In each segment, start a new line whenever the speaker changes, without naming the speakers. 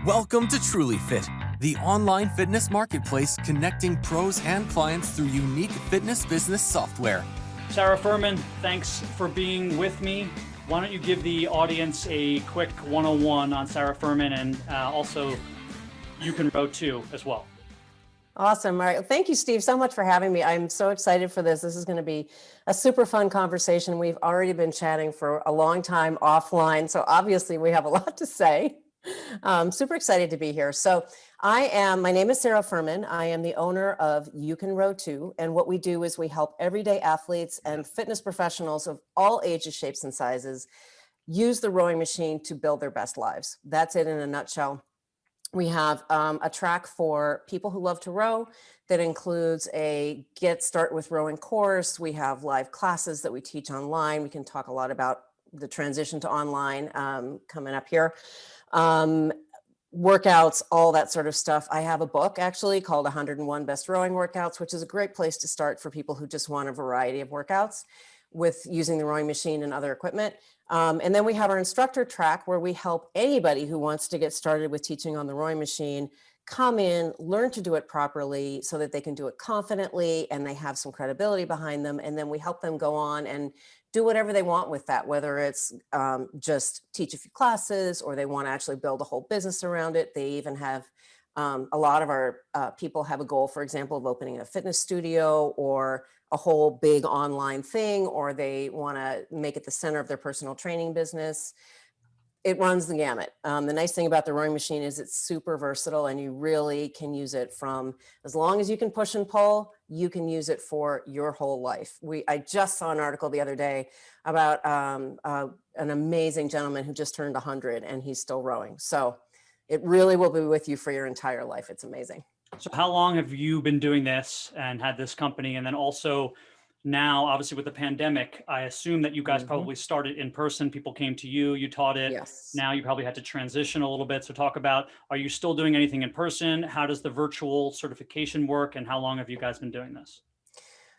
Welcome to Truly Fit, the online fitness marketplace connecting pros and clients through unique fitness business software.
Sarah Fuhrmann, thanks for being with me. Why don't you give the audience a quick 101 on Sarah Fuhrmann and also UCanRow2 as well.
Awesome. All right. Thank you, Steve, so much for having me. I'm so excited for this. This is going to be a super fun conversation. We've already been chatting for a long time offline, so obviously we have a lot to say. Super excited to be here. So my name is Sarah Fuhrmann. I am the owner of UCanRow2, and what we do is we help everyday athletes and fitness professionals of all ages, shapes, and sizes use the rowing machine to build their best lives. That's it in a nutshell. We have a track for people who love to row that includes a Get Start with Rowing course. We have live classes that we teach online. We can talk a lot about the transition to online coming up here. Workouts, all that sort of stuff. I have a book actually called 101 Best Rowing Workouts, which is a great place to start for people who just want a variety of workouts with using the rowing machine and other equipment. And then we have our instructor track where we help anybody who wants to get started with teaching on the rowing machine come in, learn to do it properly so that they can do it confidently and they have some credibility behind them. And then we help them go on and do whatever they want with that, whether it's just teach a few classes or they want to actually build a whole business around it. They even have a lot of our people have a goal, for example, of opening a fitness studio or a whole big online thing, or they want to make it the center of their personal training business. It runs the gamut. The nice thing about the rowing machine is it's super versatile and you really can use it from, as long as you can push and pull, you can use it for your whole life. I just saw an article the other day about an amazing gentleman who just turned 100 and he's still rowing. So it really will be with you for your entire life. It's amazing.
So how long have you been doing this and had this company? And then also now, obviously with the pandemic, I assume that you guys probably started in person. People came to you, you taught it.
Yes.
Now you probably had to transition a little bit. So talk about, are you still doing anything in person? How does the virtual certification work? And how long have you guys been doing this?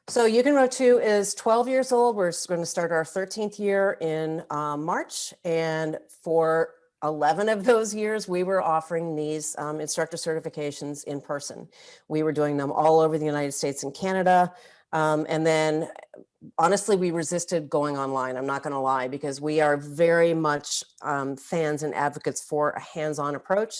So UCanRow2 is 12 years old. We're going to start our 13th year in March. And for 11 of those years, we were offering these instructor certifications in person. We were doing them all over the United States and Canada. And then honestly, we resisted going online. I'm not going to lie, because we are very much fans and advocates for a hands-on approach.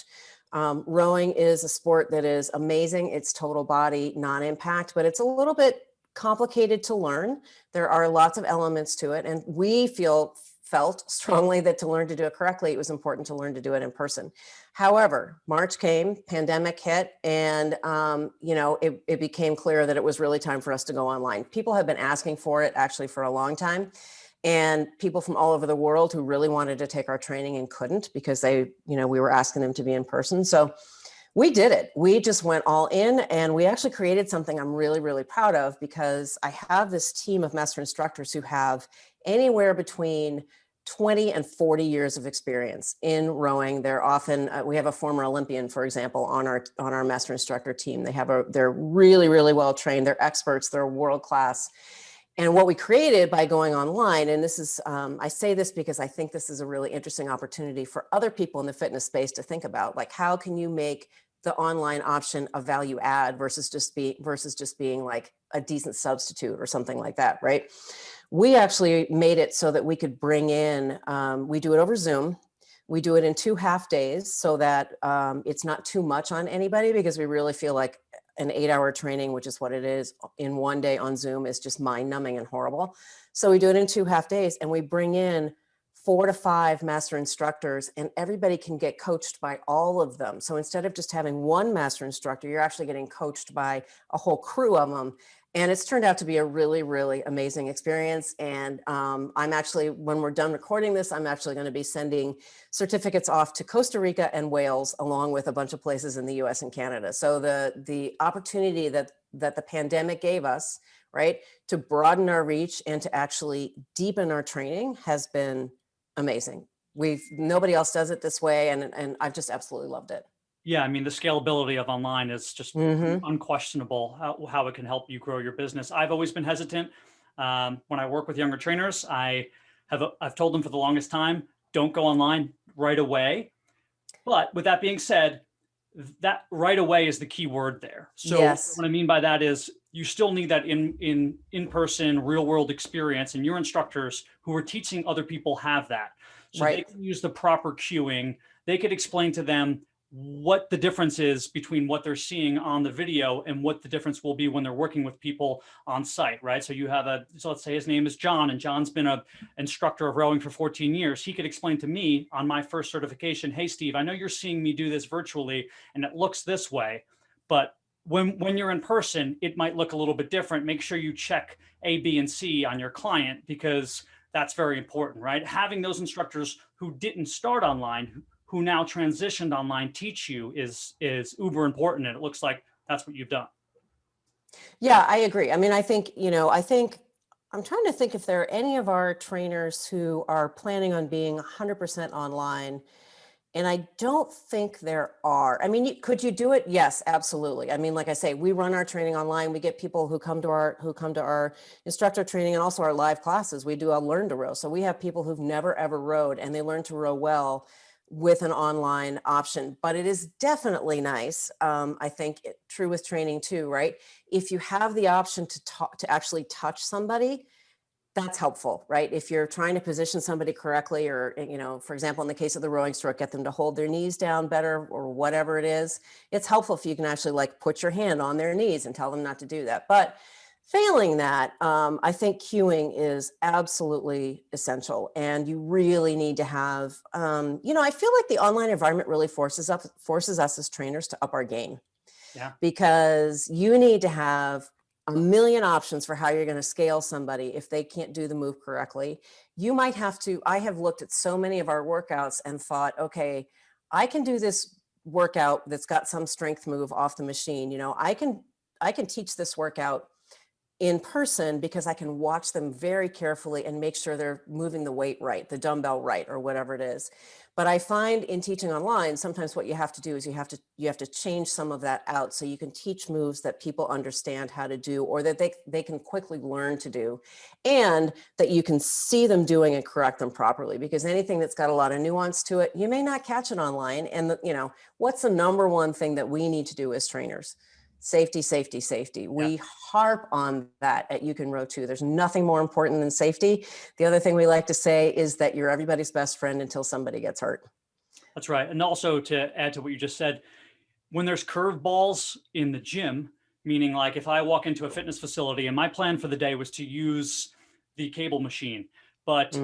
Rowing is a sport that is amazing. It's total body, non-impact, but it's a little bit complicated to learn. There are lots of elements to it. And we felt strongly that to learn to do it correctly, it was important to learn to do it in person. However, March came, pandemic hit, and it became clear that it was really time for us to go online. People have been asking for it actually for a long time, and people from all over the world who really wanted to take our training and couldn't because we were asking them to be in person. So we did it. We just went all in, and we actually created something I'm really, really proud of, because I have this team of master instructors who have anywhere between 20 and 40 years of experience in rowing. They're often, we have a former Olympian, for example, on our master instructor team. They're really, really well trained. They're experts. They're world class. And what we created by going online, and this is, I say this because I think this is a really interesting opportunity for other people in the fitness space to think about, like, how can you make the online option a value add versus just being like a decent substitute or something like that, right? We actually made it so that we could bring in, we do it over Zoom. We do it in 2 half days so that it's not too much on anybody, because we really feel like an 8-hour training, which is what it is, in 1 day on Zoom is just mind numbing and horrible. So we do it in 2 half days, and we bring in 4 to 5 master instructors, and everybody can get coached by all of them. So instead of just having one master instructor, you're actually getting coached by a whole crew of them. And it's turned out to be a really, really amazing experience. And I'm actually, when we're done recording this, I'm actually going to be sending certificates off to Costa Rica and Wales, along with a bunch of places in the US and Canada. So the opportunity that the pandemic gave us, right, to broaden our reach and to actually deepen our training has been amazing. Nobody else does it this way, and I've just absolutely loved it.
Yeah, I mean, the scalability of online is just unquestionable, how it can help you grow your business. I've always been hesitant. When I work with younger trainers, I've told them for the longest time, don't go online right away. But with that being said, that right away is the key word there. So
Yes.
what I mean by that is you still need that in-person real world experience, and your instructors who are teaching other people have that. So they
Right.
can use the proper cueing. They could explain to them what the difference is between what they're seeing on the video and what the difference will be when they're working with people on site, right? So you have so let's say his name is John, and John's been an instructor of rowing for 14 years. He could explain to me on my first certification, hey, Steve, I know you're seeing me do this virtually and it looks this way, but when you're in person, it might look a little bit different. Make sure you check A, B, and C on your client, because that's very important, right? Having those instructors who didn't start online, who now transitioned online, teach you is uber important. And it looks like that's what you've done.
Yeah, I agree. I mean, I think, I'm trying to think if there are any of our trainers who are planning on being 100% online. And I don't think there are. I mean, could you do it? Yes, absolutely. I mean, like I say, we run our training online. We get people who come to our instructor training and also our live classes. We do a learn to row. So we have people who've never ever rowed and they learn to row well with an online option. But it is definitely nice. I think true with training too, right? If you have the option to actually touch somebody, that's helpful, right? If you're trying to position somebody correctly, or, for example, in the case of the rowing stroke, get them to hold their knees down better or whatever it is, it's helpful if you can actually like put your hand on their knees and tell them not to do that. But failing that, I think cueing is absolutely essential. And you really need to have, I feel like the online environment really forces us as trainers to up our game.
Yeah.
Because you need to have a million options for how you're going to scale somebody if they can't do the move correctly. You might have to, I have looked at so many of our workouts and thought, okay, I can do this workout that's got some strength move off the machine. I can teach this workout in person because I can watch them very carefully and make sure they're moving the weight right, the dumbbell right, or whatever it is. But I find in teaching online, sometimes what you have to do is you have to change some of that out so you can teach moves that people understand how to do, or that they can quickly learn to do, and that you can see them doing and correct them properly. Because anything that's got a lot of nuance to it, you may not catch it online. And what's the number one thing that we need to do as trainers? Safety, safety, safety. We harp on that at UCanRow2. There's nothing more important than safety. The other thing we like to say is that you're everybody's best friend until somebody gets hurt.
That's right. And also, to add to what you just said, when there's curve balls in the gym, meaning like if I walk into a fitness facility and my plan for the day was to use the cable machine, but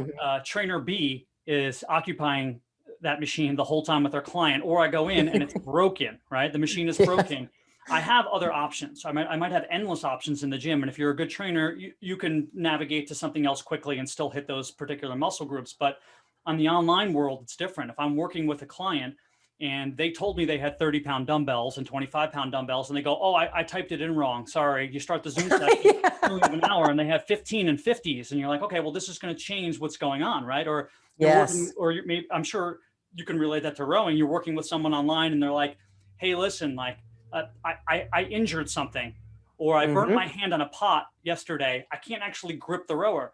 trainer B is occupying that machine the whole time with their client, or I go in and it's broken, right? The machine is broken. I have other options. I might have endless options in the gym. And if you're a good trainer, you can navigate to something else quickly and still hit those particular muscle groups. But on the online world, it's different. If I'm working with a client and they told me they had 30-pound dumbbells and 25-pound dumbbells, and they go, oh, I typed it in wrong. Sorry. You start the Zoom session, you only have an hour, and they have 15 and 50s. And you're like, okay, well, this is going to change what's going on, right? Or
yes,
I'm sure you can relate that to rowing. You're working with someone online and they're like, hey, listen, like, I injured something, or I burnt my hand on a pot yesterday. I can't actually grip the rower.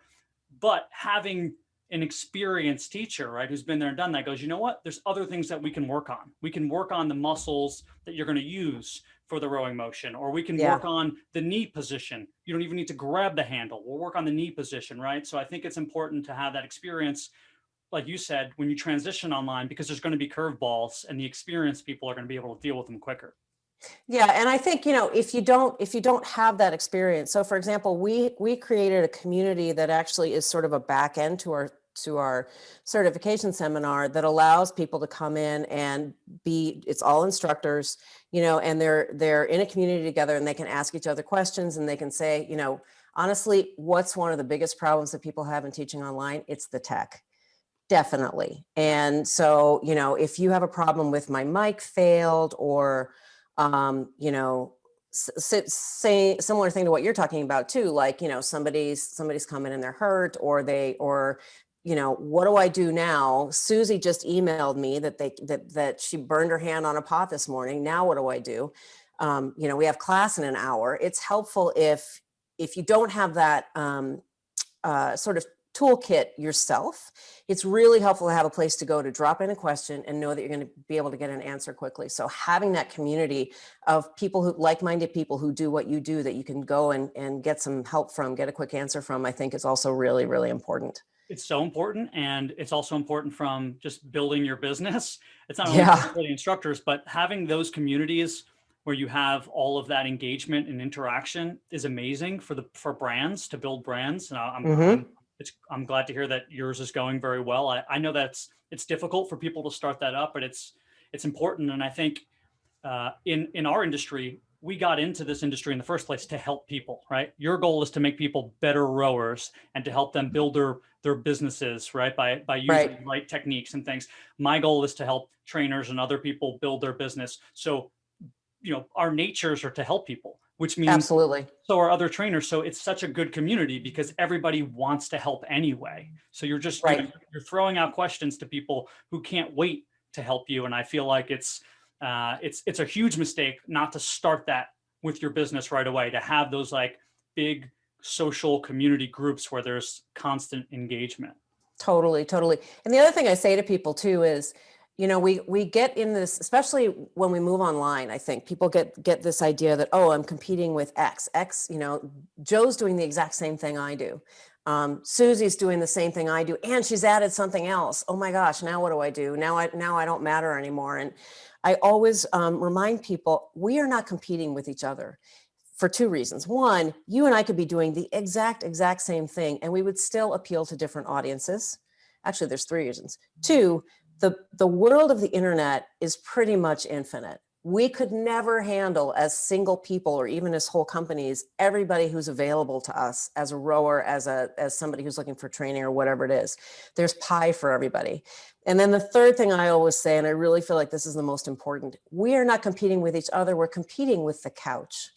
But having an experienced teacher, right, who's been there and done that, goes, you know what? There's other things that we can work on. We can work on the muscles that you're going to use for the rowing motion, or we can work on the knee position. You don't even need to grab the handle. We'll work on the knee position, right? So I think it's important to have that experience, like you said, when you transition online, because there's going to be curveballs, and the experienced people are going to be able to deal with them quicker.
Yeah, and I think, if you don't have that experience. So for example, we created a community that actually is sort of a back end to our certification seminar that allows people to come in and it's all instructors, and they're in a community together, and they can ask each other questions, and they can say, honestly, what's one of the biggest problems that people have in teaching online? It's the tech. Definitely. And so, if you have a problem with my mic failed, or say similar thing to what you're talking about too, like, somebody's coming and they're hurt, or what do I do now? Susie just emailed me that she burned her hand on a pot this morning. Now what do I do? We have class in an hour. It's helpful if you don't have that sort of toolkit yourself, it's really helpful to have a place to go to drop in a question and know that you're going to be able to get an answer quickly. So having that community of people who like-minded people who do what you do that you can go and get some help from, get a quick answer from, I think is also really, really important.
It's so important. And it's also important from just building your business. It's not only
Yeah.
for the instructors, but having those communities where you have all of that engagement and interaction is amazing for brands to build brands. And I'm glad to hear that yours is going very well. I know that it's difficult for people to start that up, but it's important. And I think in our industry, we got into this industry in the first place to help people, right? Your goal is to make people better rowers and to help them build their businesses, right? By using the right techniques and things. My goal is to help trainers and other people build their business. So, our natures are to help people, which means
absolutely.
So are other trainers. So it's such a good community because everybody wants to help anyway. So you're just, you're throwing out questions to people who can't wait to help you. And I feel like it's a huge mistake not to start that with your business right away, to have those like big social community groups where there's constant engagement.
Totally. And the other thing I say to people too is, we get in this, especially when we move online, I think people get this idea that, oh, I'm competing with X, Joe's doing the exact same thing I do. Susie's doing the same thing I do, and she's added something else. Oh my gosh, now what do I do? Now I don't matter anymore. And I always remind people, we are not competing with each other for two reasons. One, you and I could be doing the exact same thing, and we would still appeal to different audiences. Actually, there's three reasons. Two, the world of the internet is pretty much infinite. We could never handle as single people or even as whole companies, everybody who's available to us as a rower, as somebody who's looking for training or whatever it is. There's pie for everybody. And then the third thing I always say, and I really feel like this is the most important, we are not competing with each other, we're competing with the couch.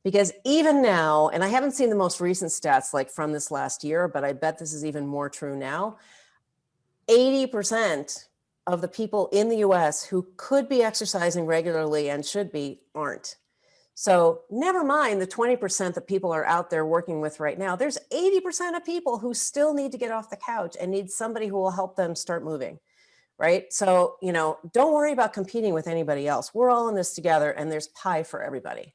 Because even now, and I haven't seen the most recent stats like from this last year, but I bet this is even more true now, 80% of the people in the US who could be exercising regularly and should be aren't. So never mind the 20% that people are out there working with right now, there's 80% of people who still need to get off the couch and need somebody who will help them start moving, right? So, don't worry about competing with anybody else. We're all in this together and there's pie for everybody.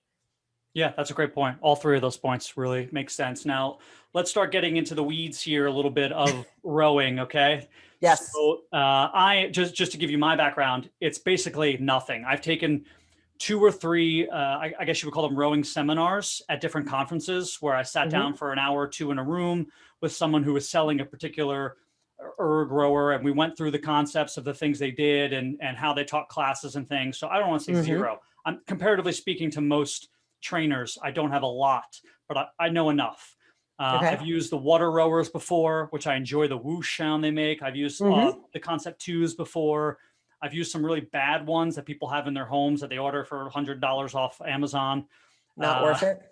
Yeah, that's a great point. All three of those points really make sense. Now, let's start getting into the weeds here a little bit of rowing, okay?
Yes.
So I just to give you my background, it's basically nothing. I've taken 2 or 3, I guess you would call them rowing seminars at different conferences where I sat down for an hour or two in a room with someone who was selling a particular erg rower, and we went through the concepts of the things they did and how they taught classes and things. So I don't want to say zero. I'm comparatively speaking to most trainers, I don't have a lot, but I know enough. I've used the water rowers before, which I enjoy the whoosh sound they make. I've used the Concept 2s before. I've used some really bad ones that people have in their homes that they order for $100 off Amazon.
Not worth it.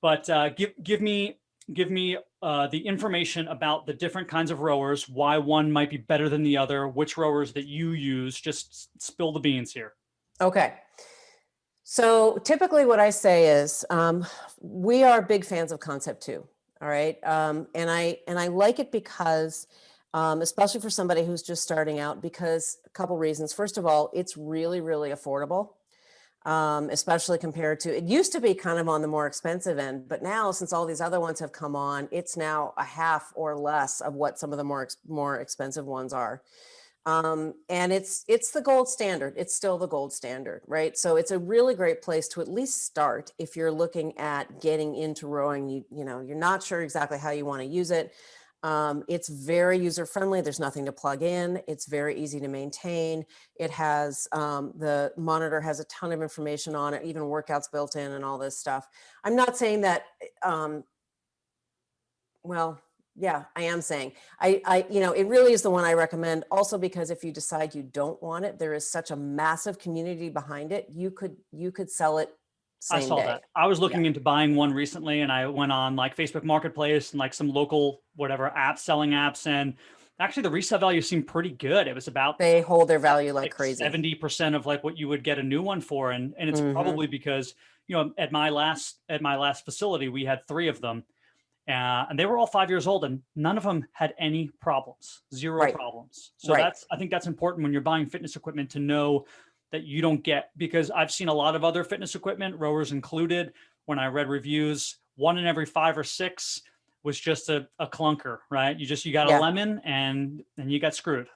But give me the information about the different kinds of rowers, why one might be better than the other, which rowers that you use. Just spill the beans here.
Okay. So typically what I say is we are big fans of Concept 2. All right. And I like it because, especially for somebody who's just starting out, because a couple reasons. First of all, it's really, really affordable, especially compared to, it used to be kind of on the more expensive end, but now since all these other ones have come on, it's now a half or less of what some of the more expensive ones are. And it's the gold standard. It's still the gold standard, right? So it's a really great place to at least start if you're looking at getting into rowing. You're not sure exactly how you want to use it. It's very user-friendly. There's nothing to plug in. It's very easy to maintain. It has, the monitor has a ton of information on it, even workouts built in and all this stuff. I'm not saying that, well, yeah, I am saying it really is the one I recommend also because if you decide you don't want it, there is such a massive community behind it. You could sell it same day.
I saw that. I was looking into buying one recently and I went on like Facebook Marketplace and like some local, whatever selling apps. And actually the resale value seemed pretty good. It was about,
they hold their value like crazy.
70% of like what you would get a new one for. And it's probably because, at my last facility, we had 3 of them. And they were all 5 years old, and none of them had any problems, zero
Right.
problems. So
Right.
I think that's important when you're buying fitness equipment to know that you don't get, because I've seen a lot of other fitness equipment, rowers included, when I read reviews, 1 in every 5 or 6 was just a clunker, right? You got a
Yeah.
lemon and you got screwed.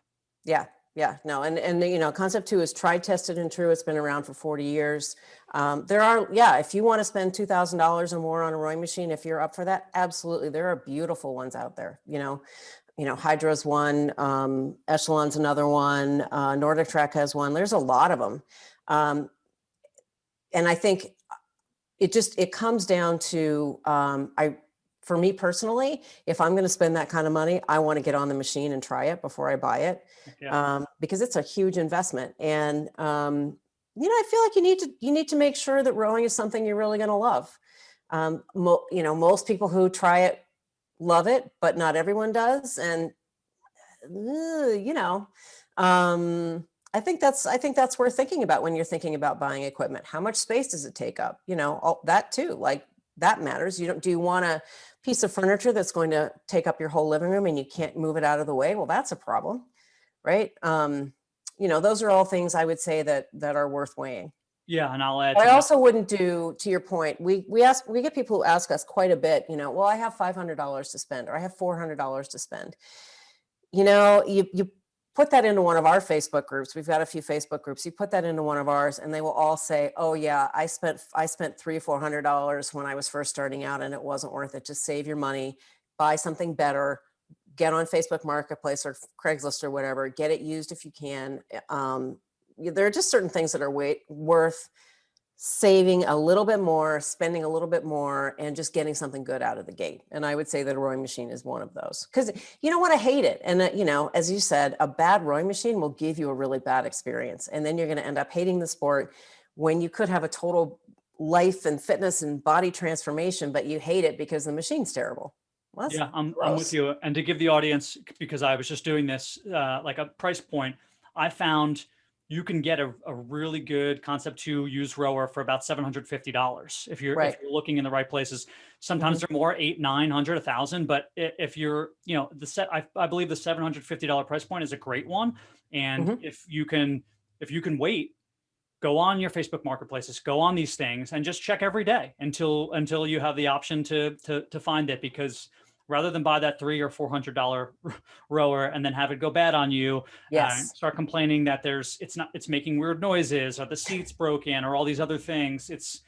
Yeah. Yeah. No. And Concept 2 is tried, tested, and true. It's been around for 40 years. If you want to spend $2,000 or more on a rowing machine, if you're up for that, absolutely. There are beautiful ones out there. Hydra's one, Echelon's another one, Nordic Track has one. There's a lot of them. And I think it comes down to, for me personally, if I'm going to spend that kind of money, I want to get on the machine and try it before I buy it, because it's a huge investment. And, I feel like you need to make sure that rowing is something you're really going to love. Most people who try it love it, but not everyone does. And, I think that's worth thinking about when you're thinking about buying equipment. How much space does it take up? All that too, like that matters. Do you want a piece of furniture that's going to take up your whole living room and you can't move it out of the way? Well, that's a problem, right? Those are all things I would say that are worth weighing.
Yeah, and I'll add.
I also wouldn't do, to your point, we get people who ask us quite a bit, well, I have $500 to spend, or I have $400 to spend. You put that into one of our Facebook groups. We've got a few Facebook groups. You put that into one of ours and they will all say, oh yeah, I spent $300-400 when I was first starting out and it wasn't worth it. Just save your money, buy something better, get on Facebook Marketplace or Craigslist or whatever, get it used if you can. There are just certain things that are worth saving a little bit more, spending a little bit more, and just getting something good out of the gate. And I would say that a rowing machine is one of those. Because you know what, I hate it. And as you said, a bad rowing machine will give you a really bad experience. And then you're going to end up hating the sport when you could have a total life and fitness and body transformation, but you hate it because the machine's terrible. Well,
I'm with you. And to give the audience, because I was just doing this, like a price point, I found you can get a really good Concept 2 used rower for about $750 if you're looking in the right places. Sometimes they're more $800, $900, $1,000, but if you're, I believe the $750 price point is a great one. And if you can wait, go on your Facebook marketplaces, go on these things, and just check every day until you have the option to find it, because rather than buy that $300 or $400 rower and then have it go bad on you, start complaining that it's making weird noises, or the seat's broken, or all these other things. It's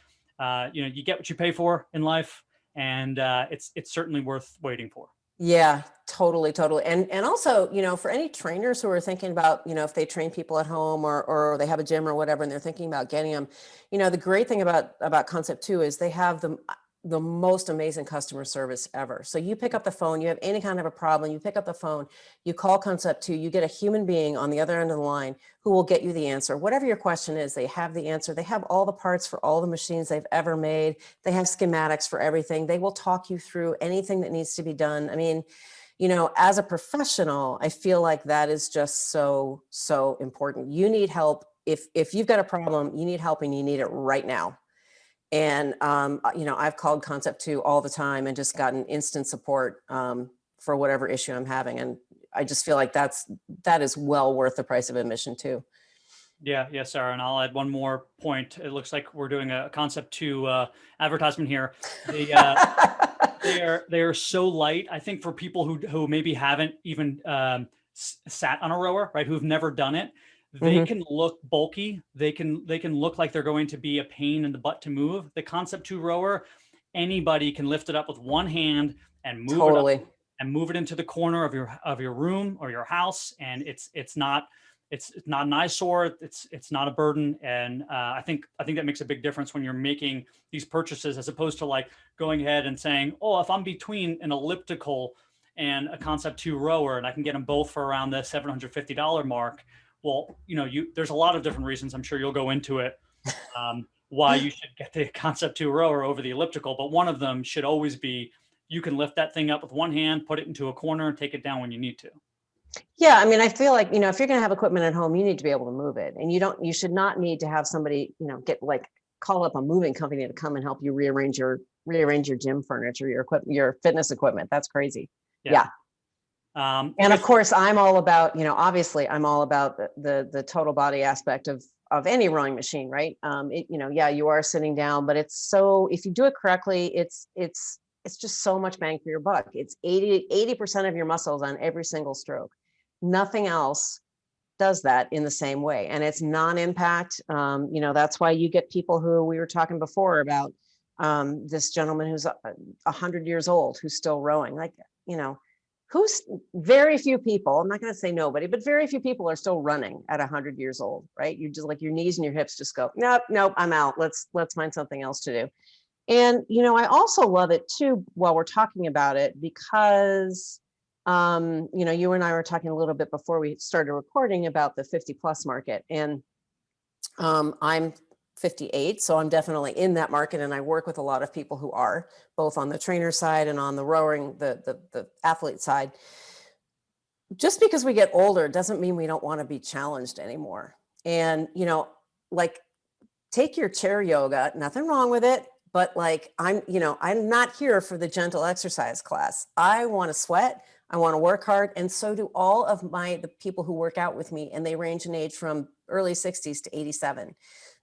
you get what you pay for in life, and it's certainly worth waiting for. Yeah,
totally. And also, for any trainers who are thinking about, if they train people at home or they have a gym or whatever, and they're thinking about getting them, the great thing about Concept 2 is they have the most amazing customer service ever. So you pick up the phone, you have any kind of a problem, you pick up the phone, you call Concept 2, you get a human being on the other end of the line who will get you the answer. Whatever your question is, they have the answer. They have all the parts for all the machines they've ever made. They have schematics for everything. They will talk you through anything that needs to be done. I mean, as a professional, I feel like that is just so important. You need help. If you've got a problem, you need help and you need it right now. And, I've called Concept 2 all the time and just gotten instant support for whatever issue I'm having. And I just feel like that is well worth the price of admission too.
Yeah, Sarah. And I'll add one more point. It looks like we're doing a Concept 2 advertisement here. They are so light. I think for people who maybe haven't even sat on a rower, right, who've never done it, they can look bulky. They can look like they're going to be a pain in the butt to move. The Concept 2 rower, anybody can lift it up with one hand and move it up and move it into the corner of your room or your house, and it's not an eyesore. It's not a burden, and I think that makes a big difference when you're making these purchases, as opposed to like going ahead and saying, oh, if I'm between an elliptical and a Concept 2 rower and I can get them both for around the $750 mark. Well, there's a lot of different reasons. I'm sure you'll go into it, why you should get the Concept 2 rower over the elliptical. But one of them should always be, you can lift that thing up with one hand, put it into a corner, and take it down when you need to.
Yeah, I mean, I feel like, if you're going to have equipment at home, you need to be able to move it, and you should not need to have somebody, get like call up a moving company to come and help you rearrange your gym furniture, your equipment, your fitness equipment. That's crazy. Yeah. And of course, I'm all about, obviously I'm all about the total body aspect of any rowing machine, right? Yeah, you are sitting down, but if you do it correctly, it's just so much bang for your buck. It's 80% of your muscles on every single stroke. Nothing else does that in the same way. And it's non-impact. That's why you get people who we were talking before about, this gentleman who's 100 years old, who's still rowing, who's very few people, I'm not going to say nobody, but very few people are still running at 100 years old, right? You just your knees and your hips just go, nope, I'm out. Let's find something else to do. And, I also love it too, while we're talking about it, because, you and I were talking a little bit before we started recording about the 50 plus market, and I'm 58, so I'm definitely in that market, and I work with a lot of people who are both on the trainer side and on the rowing, the athlete side. Just because we get older doesn't mean we don't want to be challenged anymore. And take your chair yoga, nothing wrong with it, but I'm not here for the gentle exercise class. I want to sweat, I want to work hard, and so do all of the people who work out with me, and they range in age from early 60s to 87.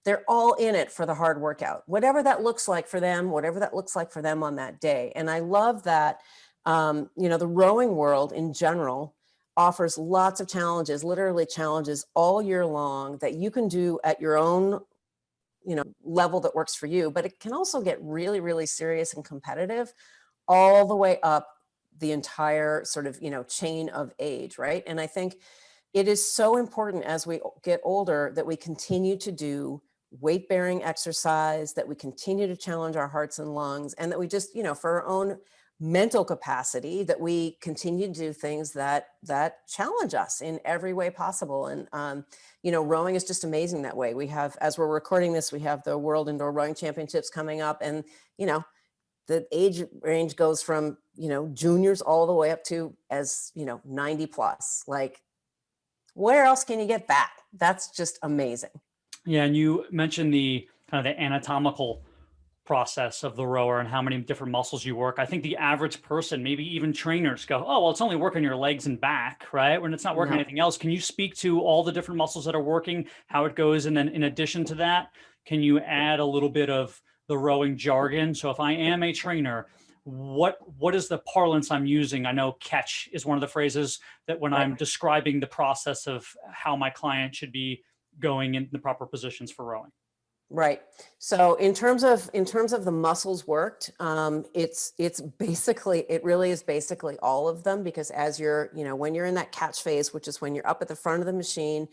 They're all in it for the hard workout, whatever that looks like for them, on that day. And I love that, the rowing world in general offers lots of challenges, literally challenges all year long that you can do at your own, level that works for you. But it can also get really, really serious and competitive all the way up the entire sort of, chain of age, right? And I think it is so important as we get older that we continue to do weight-bearing exercise, that we continue to challenge our hearts and lungs, and that we just, for our own mental capacity, that we continue to do things that challenge us in every way possible. And, rowing is just amazing that way. We have, as we're recording this, we have the World Indoor Rowing Championships coming up, and, the age range goes from, juniors all the way up to 90 plus. Where else can you get that? That's just amazing.
Yeah, and you mentioned the kind of the anatomical process of the rower and how many different muscles you work. I think the average person, maybe even trainers, go, oh, well, it's only working your legs and back, right? When it's not working anything else. Can you speak to all the different muscles that are working, how it goes? And then in addition to that, can you add a little bit of the rowing jargon? So if I am a trainer, what is the parlance I'm using? I know catch is one of the phrases that when I'm describing the process of how my client should be going in the proper positions for rowing.
Right. So in terms of the muscles worked, it really is basically all of them, because as you're, when you're in that catch phase, which is when you're up at the front of the machine,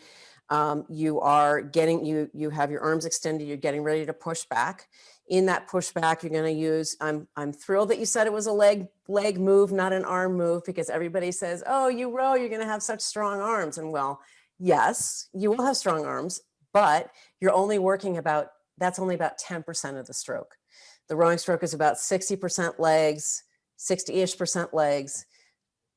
you are getting, you have your arms extended, you're getting ready to push back. In that push back, you're going to use, I'm thrilled that you said it was a leg move, not an arm move, because everybody says, oh, you row, you're going to have such strong arms. And well, yes, you will have strong arms, but you're only working that's only about 10% of the stroke. The rowing stroke is about 60% legs, 60-ish% legs,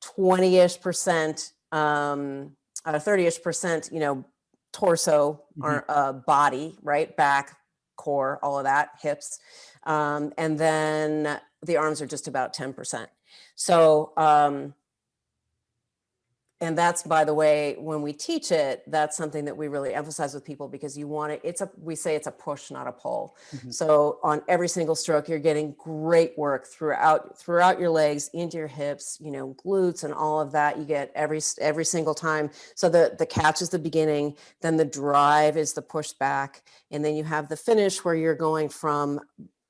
20-ish%, 30-ish%, torso, or body, right? Back, core, all of that, hips. And then the arms are just about 10%. So, and that's, by the way, when we teach it, that's something that we really emphasize with people, because you want it, we say it's a push, not a pull. So on every single stroke, you're getting great work throughout your legs, into your hips, glutes and all of that. You get every single time. So the catch is the beginning, then the drive is the push back. And then you have the finish where you're going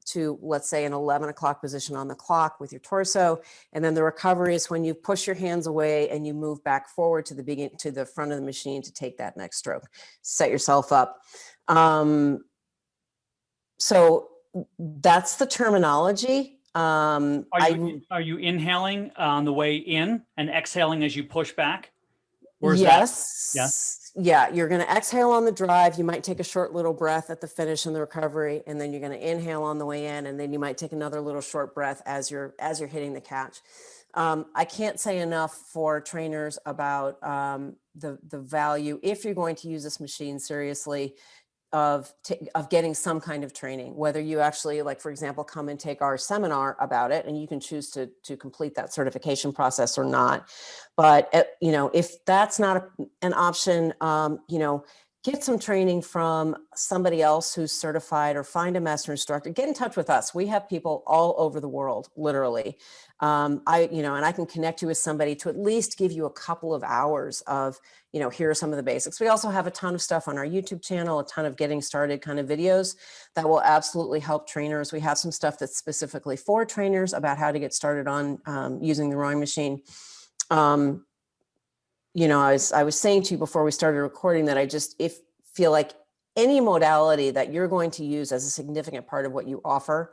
to, let's say, an 11 o'clock position on the clock with your torso. And then the recovery is when you push your hands away and you move back forward to the front of the machine to take that next stroke, set yourself up. So that's the terminology.
Are you inhaling on the way in and exhaling as you push back?
Yes. Yeah, you're going to exhale on the drive. You might take a short little breath at the finish and the recovery, and then you're going to inhale on the way in, and then you might take another little short breath as you're hitting the catch. I can't say enough for trainers about the value, if you're going to use this machine seriously, of getting some kind of training, whether you actually, like, for example, come and take our seminar about it, and you can choose to complete that certification process or not. But, you know, if that's not an option, you know, get some training from somebody else who's certified, or find a master instructor. Get in touch with us. We have people all over the world, literally. You know, and I can connect you with somebody to at least give you a couple of hours of, you know, here are some of the basics. We also have a ton of stuff on our YouTube channel, a ton of getting started kind of videos that will absolutely help trainers. We have some stuff that's specifically for trainers about how to get started on using the rowing machine. You know, I was saying to you before we started recording that I just feel like any modality that you're going to use as a significant part of what you offer,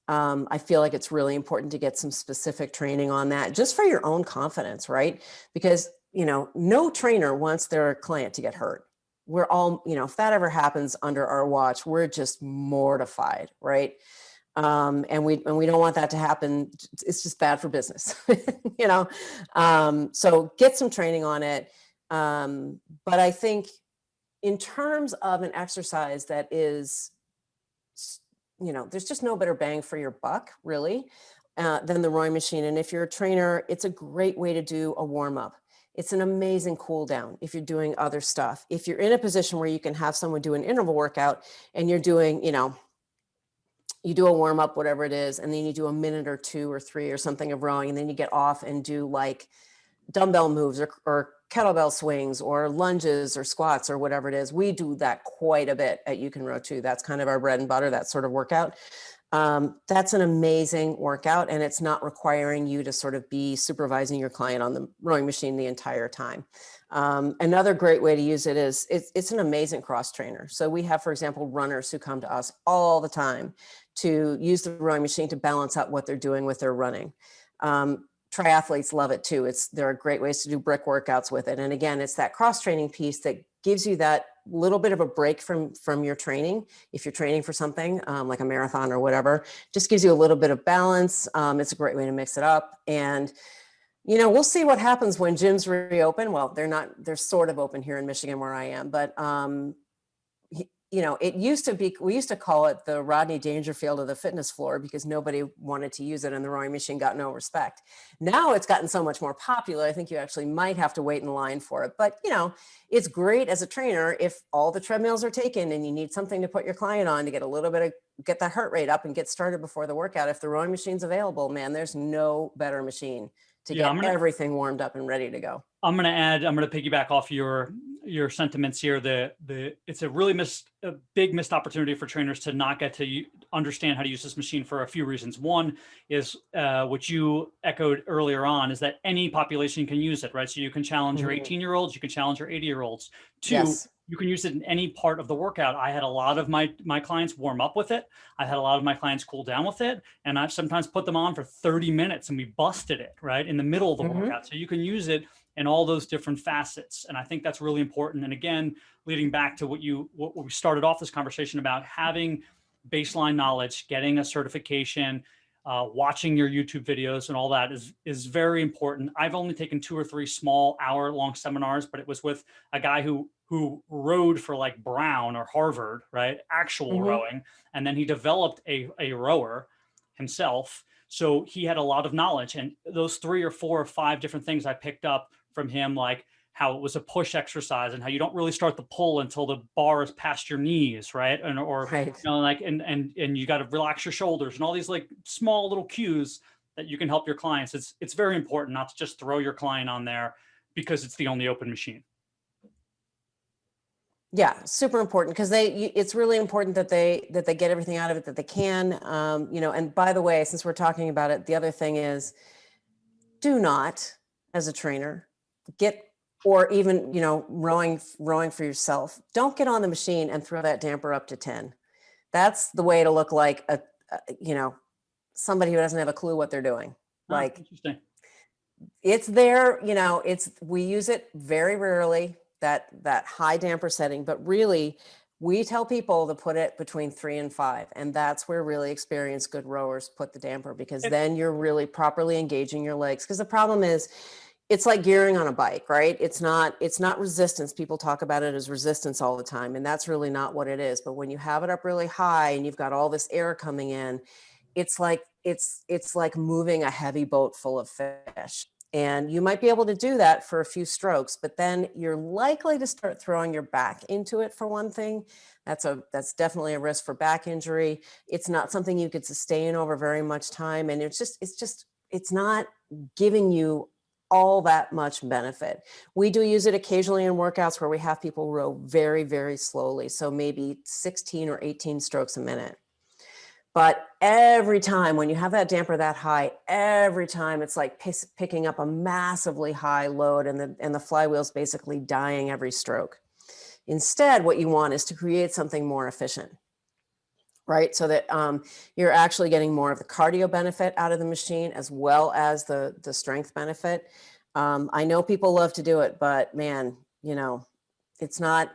I feel like it's really important to get some specific training on that, just for your own confidence, right? Because, you know, no trainer wants their client to get hurt. We're all, you know, if that ever happens under our watch, we're just mortified, right? And we don't want that to happen. It's just bad for business, you know? So get some training on it. But I think in terms of an exercise that is, you know, there's just no better bang for your buck, really, than the rowing machine. And if you're a trainer, it's a great way to do a warm up. It's an amazing cool down if you're doing other stuff. If you're in a position where you can have someone do an interval workout, and you're doing, you know, you do a warm up, whatever it is, and then you do a minute or 2 or 3 or something of rowing, and then you get off and do like dumbbell moves or kettlebell swings or lunges or squats or whatever it is. We do that quite a bit at UCanRow2. That's kind of our bread and butter, that sort of workout. That's an amazing workout, and it's not requiring you to sort of be supervising your client on the rowing machine the entire time. Another great way to use it is it's an amazing cross trainer. So we have, for example, runners who come to us all the time to use the rowing machine to balance out what they're doing with their running. Triathletes love it too. There are great ways to do brick workouts with it. And again, it's that cross training piece that gives you that little bit of a break from your training. If you're training for something like a marathon or whatever, just gives you a little bit of balance. It's a great way to mix it up. And, you know, we'll see what happens when gyms reopen. Well, they're sort of open here in Michigan where I am, but you know, we used to call it the Rodney Dangerfield of the fitness floor, because nobody wanted to use it and the rowing machine got no respect. Now it's gotten so much more popular, I think you actually might have to wait in line for it. But, you know, it's great as a trainer if all the treadmills are taken and you need something to put your client on to get that heart rate up and get started before the workout. If the rowing machine's available, man, there's no better machine to get everything warmed up and ready to go.
I'm going to piggyback off your sentiments here. It's a really big missed opportunity for trainers to not get to understand how to use this machine for a few reasons. One is what you echoed earlier on, is that any population can use it, right? So you can challenge your 18-year-olds, you can challenge your 80-year-olds. Two, yes, you can use it in any part of the workout. I had a lot of my clients warm up with it. I had a lot of my clients cool down with it. And I've sometimes put them on for 30 minutes and we busted it, right, in the middle of the workout. So you can use it in all those different facets. And I think that's really important. And again, leading back to what we started off this conversation about, having baseline knowledge, getting a certification, watching your YouTube videos and all that is very important. I've only taken 2 or 3 small hour-long seminars, but it was with a guy who rowed for like Brown or Harvard, right? Actual rowing. And then he developed a rower himself. So he had a lot of knowledge, and those 3 or 4 or 5 different things I picked up from him, like how it was a push exercise and how you don't really start the pull until the bar is past your knees, right? And right. You know, like and you got to relax your shoulders, and all these like small little cues that you can help your clients. It's very important not to just throw your client on there because it's the only open machine.
Yeah, super important, because it's really important that they get everything out of it that they can. You know, and by the way, since we're talking about it, the other thing is, do not, as a trainer, or even, you know, rowing for yourself, don't get on the machine and throw that damper up to 10. That's the way to look like you know, somebody who doesn't have a clue what they're doing. Like,
interesting.
It's there, you know, we use it very rarely, that high damper setting, but really we tell people to put it between 3 and 5. And that's where really experienced good rowers put the damper, because then you're really properly engaging your legs. Because the problem is, it's like gearing on a bike, right? It's not resistance. People talk about it as resistance all the time, and that's really not what it is. But when you have it up really high and you've got all this air coming in, it's like moving a heavy boat full of fish. And you might be able to do that for a few strokes, but then you're likely to start throwing your back into it, for one thing. That's definitely a risk for back injury. It's not something you could sustain over very much time, and it's not giving you all that much benefit. We do use it occasionally in workouts where we have people row very, very slowly. So maybe 16 or 18 strokes a minute. But every time when you have that damper that high, every time it's like picking up a massively high load, and the flywheel's basically dying every stroke. Instead, what you want is to create something more efficient, right? So that you're actually getting more of the cardio benefit out of the machine as well as the strength benefit. I know people love to do it, but man, it's not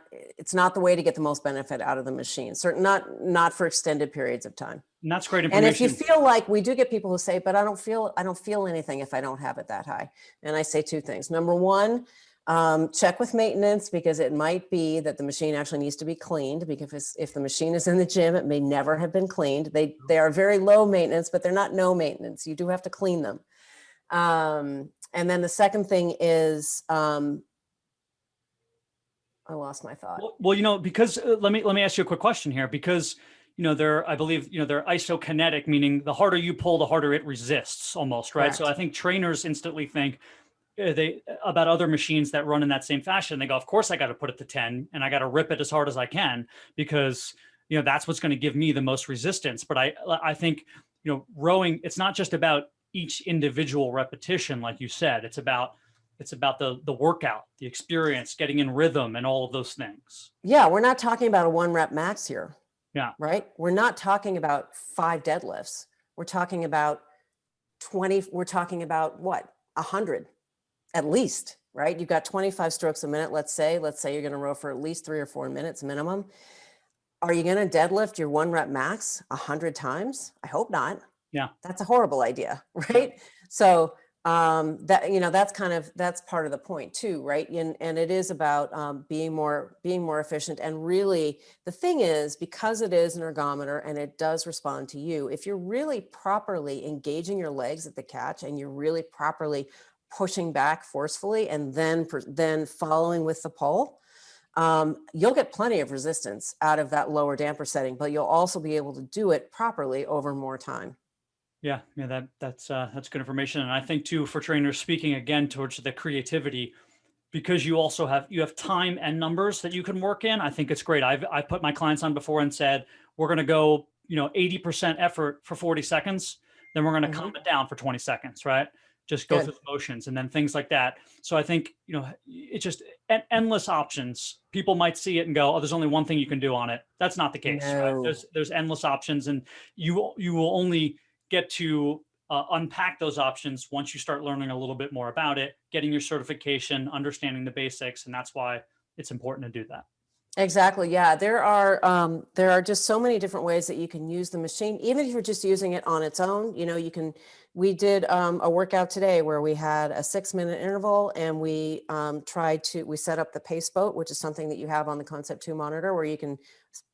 the way to get the most benefit out of the machine. Certainly not for extended periods of time.
And that's great information.
And if you feel like, we do get people who say, but I don't feel anything if I don't have it that high. And I say two things. Number one, check with maintenance, because it might be that the machine actually needs to be cleaned, because if the machine is in the gym, it may never have been cleaned. They are very low maintenance, but they're not no maintenance. You do have to clean them. And then the second thing is, I lost my thought.
Well, because let me ask you a quick question here, because I believe they're isokinetic, meaning the harder you pull, the harder it resists, almost, right?
Correct.
So I think trainers instantly think about other machines that run in that same fashion. They go, of course I got to put it to 10 and I got to rip it as hard as I can, because that's what's going to give me the most resistance. But I think rowing, it's not just about each individual repetition, like you said. It's about the workout, the experience, getting in rhythm, and all of those things.
Yeah, we're not talking about a 1 rep max here.
Yeah.
Right? We're not talking about 5 deadlifts. We're talking about 20. We're talking about what? 100 at least, right? You've got 25 strokes a minute. Let's say you're going to row for at least 3 or 4 minutes minimum. Are you going to deadlift your 1 rep max 100 times? I hope not.
Yeah.
That's a horrible idea, right? So that's part of the point too, right? And it is about being more efficient. And really, the thing is, because it is an ergometer and it does respond to you, if you're really properly engaging your legs at the catch, and you're really properly pushing back forcefully, and then following with the pull, you'll get plenty of resistance out of that lower damper setting, but you'll also be able to do it properly over more time.
Yeah, that's good information. And I think too, for trainers, speaking again towards the creativity, because you have time and numbers that you can work in. I think it's great. I put my clients on before and said, we're going to go 80% effort for 40 seconds. Then we're going to calm it down for 20 seconds, right? Just go through the motions, and then things like that. So I think, it's just endless options. People might see it and go, oh, there's only one thing you can do on it. That's not the case,
No.
right? There's endless options, and you will only get to unpack those options once you start learning a little bit more about it, getting your certification, understanding the basics. And that's why it's important to do that.
Exactly. Yeah. There are just so many different ways that you can use the machine, even if you're just using it on its own. We did a workout today where we had a 6-minute interval, and we set up the pace boat, which is something that you have on the Concept 2 monitor, where you can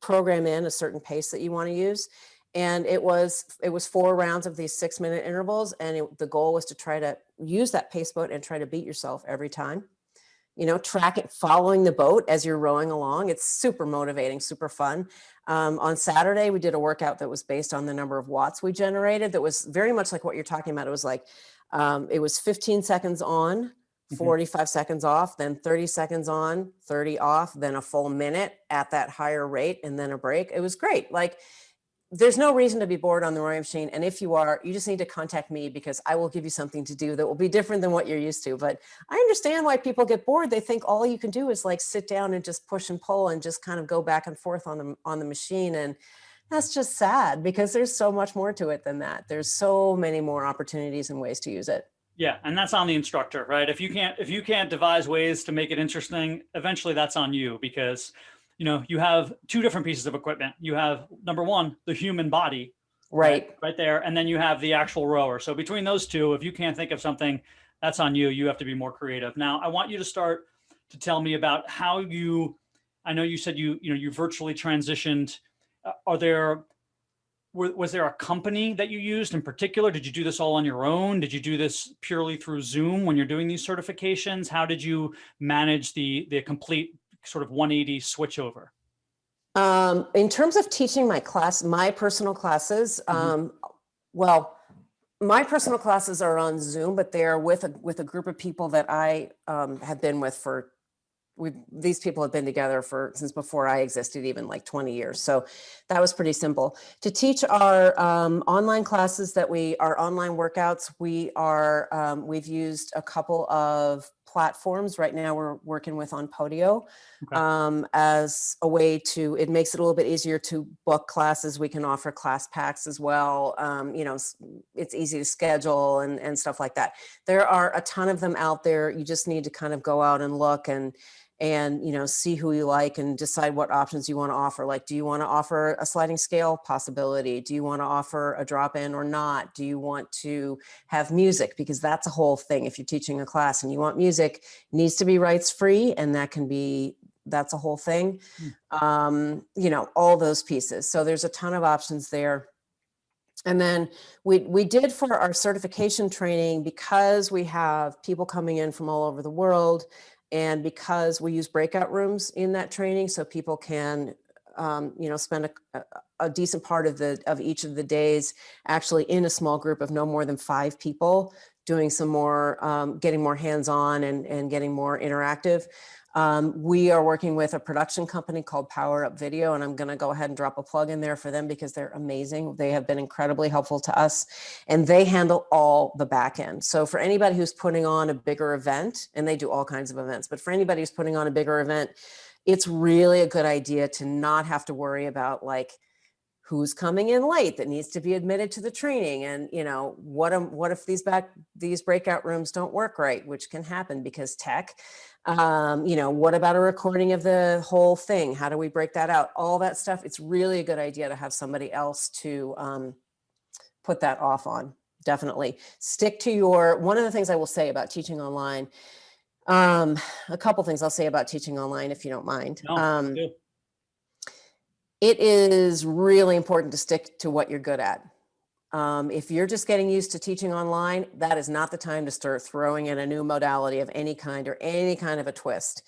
program in a certain pace that you want to use. And it was 4 rounds of these 6-minute intervals. And the goal was to try to use that pace boat and try to beat yourself every time, track it, following the boat as you're rowing along. It's super motivating, super fun. On Saturday, we did a workout that was based on the number of watts we generated. That was very much like what you're talking about. It was like, it was 15 seconds on, 45 seconds off, then 30 seconds on, 30 off, then a full minute at that higher rate, and then a break. It was great. Like, there's no reason to be bored on the rowing machine. And if you are, you just need to contact me, because I will give you something to do that will be different than what you're used to. But I understand why people get bored. They think all you can do is like sit down and just push and pull and just kind of go back and forth on the machine. And that's just sad, because there's so much more to it than that. There's so many more opportunities and ways to use it.
Yeah. And that's on the instructor, right? If you can't devise ways to make it interesting, eventually that's on you, because you have 2 different pieces of equipment. You have, number one, the human body, right there. And then you have the actual rower. So between those two, if you can't think of something that's on you. You have to be more creative. Now, I want you to start to tell me about how you, I know you said you virtually transitioned. Was there a company that you used in particular? Did you do this all on your own? Did you do this purely through Zoom when you're doing these certifications? How did you manage the complete sort of 180 switchover?
In terms of teaching my personal classes, well, my personal classes are on Zoom, but they're with a group of people that I have been with for. These people have been together since before I existed, even like 20 years. So that was pretty simple. To teach our online classes our online workouts, we've used a couple of platforms. Right now we're working with on Podio as a way it makes it a little bit easier to book classes. We can offer class packs as well. It's easy to schedule and stuff like that. There are a ton of them out there. You just need to kind of go out and look and see who you like and decide what options you want to offer. Like, do you want to offer a sliding scale possibility? Do you want to offer a drop-in or not? Do you want to have music? Because that's a whole thing. If you're teaching a class and you want music, it needs to be rights free, and that's a whole thing. All those pieces. So there's a ton of options there. And then we did for our certification training, because we have people coming in from all over the world, and because we use breakout rooms in that training, so people can, spend a decent part of each of the days actually in a small group of no more than 5 people, doing some more, getting more hands-on and getting more interactive. We are working with a production company called Power Up Video, and I'm going to go ahead and drop a plug in there for them because they're amazing. They have been incredibly helpful to us, and they handle all the back end. So for anybody who's putting on a bigger event, and they do all kinds of events, but for anybody who's putting on a bigger event, it's really a good idea to not have to worry about like who's coming in late that needs to be admitted to the training. And, what if these breakout rooms don't work right, which can happen because tech. What about a recording of the whole thing? How do we break that out? All that stuff. It's really a good idea to have somebody else to put that off on. Definitely stick to one of the things I will say about teaching online, a couple things I'll say about teaching online, if you don't mind.
No,
it is really important to stick to what you're good at. If you're just getting used to teaching online, that is not the time to start throwing in a new modality of any kind or any kind of a twist,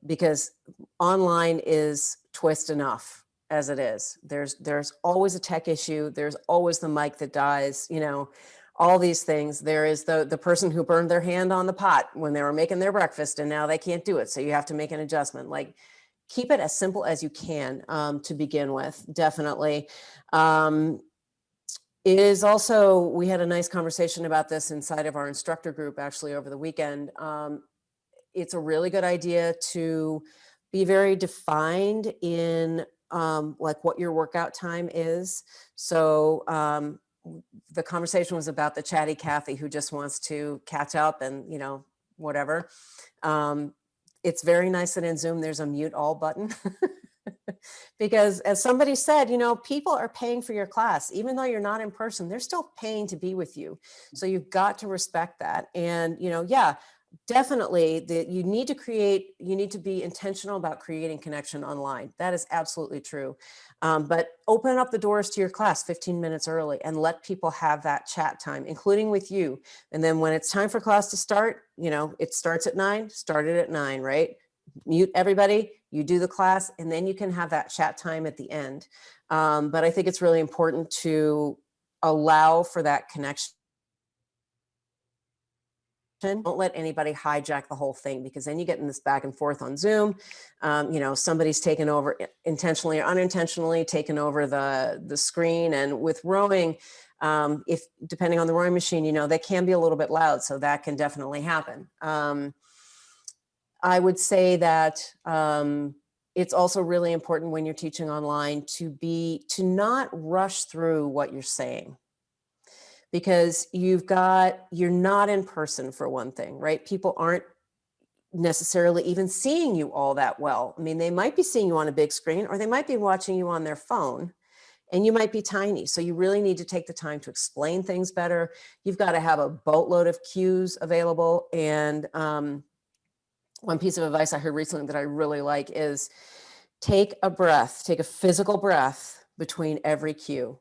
because online is twist enough as it is. There's always a tech issue. There's always the mic that dies, all these things. There is the person who burned their hand on the pot when they were making their breakfast and now they can't do it. So you have to make an adjustment. Like, keep it as simple as you can to begin with, definitely. It is also, we had a nice conversation about this inside of our instructor group actually over the weekend. It's a really good idea to be very defined in like what your workout time is. So the conversation was about the chatty Kathy who just wants to catch up and, whatever. It's very nice that in Zoom there's a mute all button because as somebody said, people are paying for your class. Even though you're not in person, they're still paying to be with you. So you've got to respect that. And, definitely you need to be intentional about creating connection online. That is absolutely true. But open up the doors to your class 15 minutes early and let people have that chat time, including with you. And then when it's time for class to start, it starts at 9, start it at 9, right? Mute everybody, you do the class, and then you can have that chat time at the end. But I think it's really important to allow for that connection. Don't let anybody hijack the whole thing, because then you get in this back and forth on Zoom. Somebody's taken over, intentionally or unintentionally taken over the screen. And with rowing, if depending on the rowing machine, they can be a little bit loud, so that can definitely happen. I would say that it's also really important when you're teaching online to not rush through what you're saying, because you're not in person for one thing, right? People aren't necessarily even seeing you all that well. I mean, they might be seeing you on a big screen, or they might be watching you on their phone, and you might be tiny. So you really need to take the time to explain things better. You've got to have a boatload of cues available. And one piece of advice I heard recently that I really like is take a breath, take a physical breath between every cue.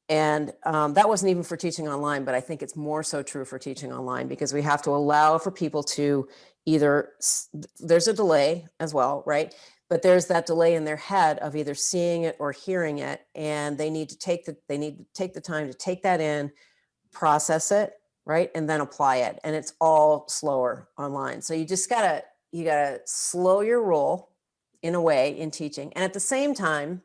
And that wasn't even for teaching online, but I think it's more so true for teaching online, because we have to allow for people to either, there's a delay as well, right? But there's that delay in their head of either seeing it or hearing it. And they need to take the time to take that in, process it, right? And then apply it. And it's all slower online. So you gotta slow your roll in a way in teaching. And at the same time,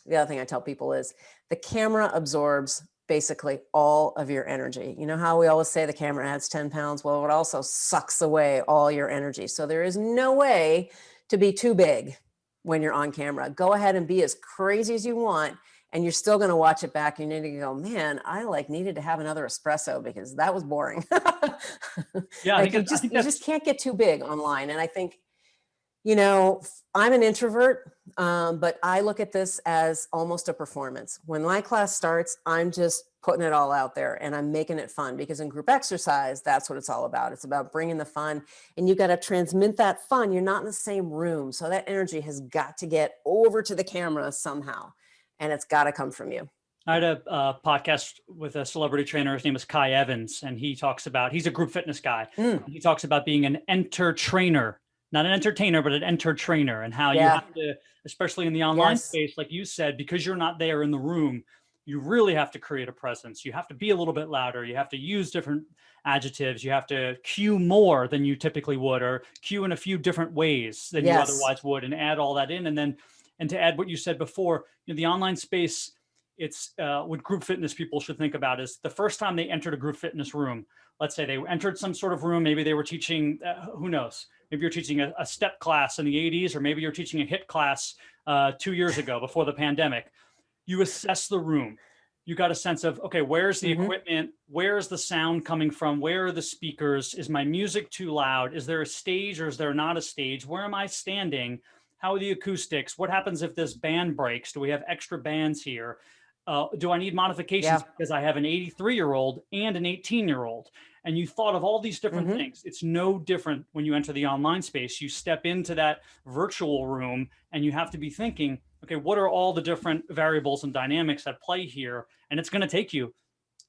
the other thing I tell people is the camera absorbs basically all of your energy. You know how we always say the camera adds 10 pounds? Well, it also sucks away all your energy. So there is no way to be too big when you're on camera. Go ahead and be as crazy as you want, and you're still going to watch it back and you're going to go, man, I needed to have another espresso because that was boring.
Yeah,
like you just can't get too big online. And I think, I'm an introvert, but I look at this as almost a performance. When my class starts, I'm just putting it all out there and I'm making it fun, because in group exercise, that's what it's all about. It's about bringing the fun, and you got to transmit that fun. You're not in the same room. So that energy has got to get over to the camera somehow, and it's got to come from you.
I had a podcast with a celebrity trainer. His name is Kai Evans, and he's a group fitness guy. He talks about being an enter trainer. Not an entertainer, but an enter trainer, and how you have to, especially in the online space, like you said, because you're not there in the room, you really have to create a presence. You have to be a little bit louder. You have to use different adjectives. You have to cue more than you typically would, or cue in a few different ways than you otherwise would, and add all that in. And to add what you said before, the online space, it's what group fitness people should think about is the first time they entered a group fitness room. Let's say they entered some sort of room. Maybe they were teaching, who knows? Maybe you're teaching a step class in the 80s, or maybe you're teaching a HIIT class 2 years ago before the pandemic. You assess the room. You got a sense of, okay, where's the equipment? Where's the sound coming from? Where are the speakers? Is my music too loud? Is there a stage or is there not a stage? Where am I standing? How are the acoustics? What happens if this band breaks? Do we have extra bands here? Do I need modifications because I have an 83-year-old and an 18-year-old? And you thought of all these different things. It's no different when you enter the online space. You step into that virtual room and you have to be thinking, okay, what are all the different variables and dynamics at play here? And it's going to take you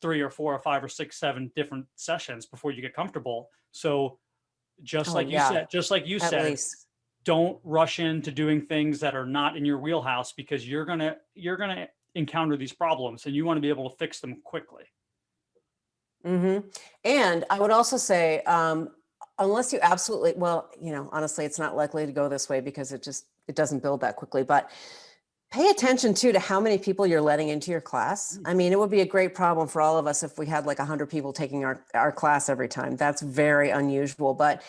3 or 4 or 5 or 6, 7 different sessions before you get comfortable. So just like you said, don't rush into doing things that are not in your wheelhouse, because you're going to encounter these problems and you want to be able to fix them quickly.
And I would also say, unless you absolutely, honestly, it's not likely to go this way because it doesn't build that quickly, but pay attention to how many people you're letting into your class. I mean, it would be a great problem for all of us if we had like 100 people taking our class every time. That's very unusual, but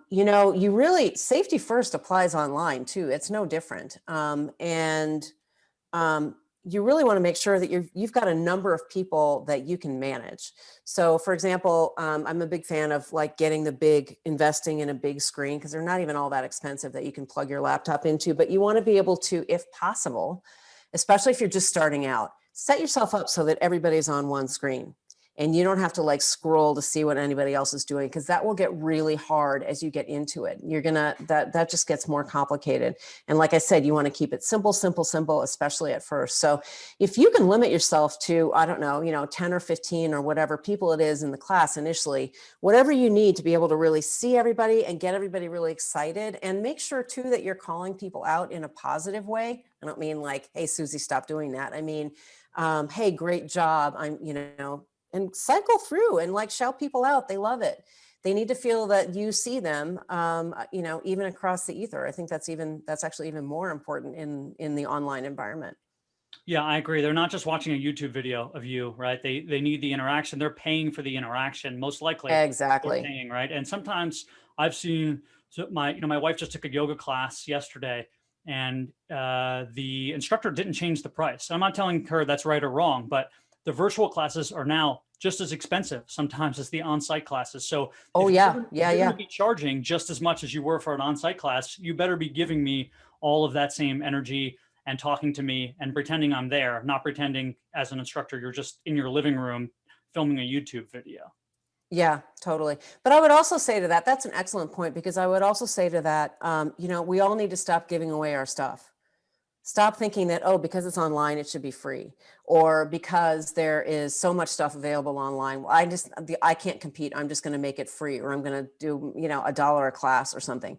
you really, safety first applies online too. It's no different. You really want to make sure that you've got a number of people that you can manage. So for example, I'm a big fan of investing in a big screen, because they're not even all that expensive, that you can plug your laptop into, but you want to be able to, if possible, especially if you're just starting out, set yourself up so that everybody's on one screen. And you don't have to scroll to see what anybody else is doing, because that will get really hard as you get into it. That just gets more complicated. And like I said, you want to keep it simple, especially at first. So if you can limit yourself to, 10 or 15 or whatever people it is in the class initially, whatever you need to be able to really see everybody and get everybody really excited, and make sure too that you're calling people out in a positive way. I don't mean hey, Susie, stop doing that. I mean, hey, great job. And cycle through and shout people out. They love it. They need to feel that you see them, even across the ether. I think that's actually even more important in the online environment.
Yeah, I agree. They're not just watching a YouTube video of you, right? They need the interaction. They're paying for the interaction, most likely.
Exactly.
They're paying, right? And sometimes I've seen, my wife just took a yoga class yesterday, and the instructor didn't change the price. I'm not telling her that's right or wrong, but the virtual classes are now just as expensive sometimes as the on-site classes. So you're going to be charging just as much as you were for an on-site class, you better be giving me all of that same energy and talking to me and pretending I'm there, not pretending as an instructor you're just in your living room filming a YouTube video.
Yeah, totally. But I would also say to that, that's an excellent point, because I would also say to that, we all need to stop giving away our stuff. Stop thinking that, oh, because it's online, it should be free, or because there is so much stuff available online, I can't compete. I'm just going to make it free, or I'm going to do, $1 a class or something.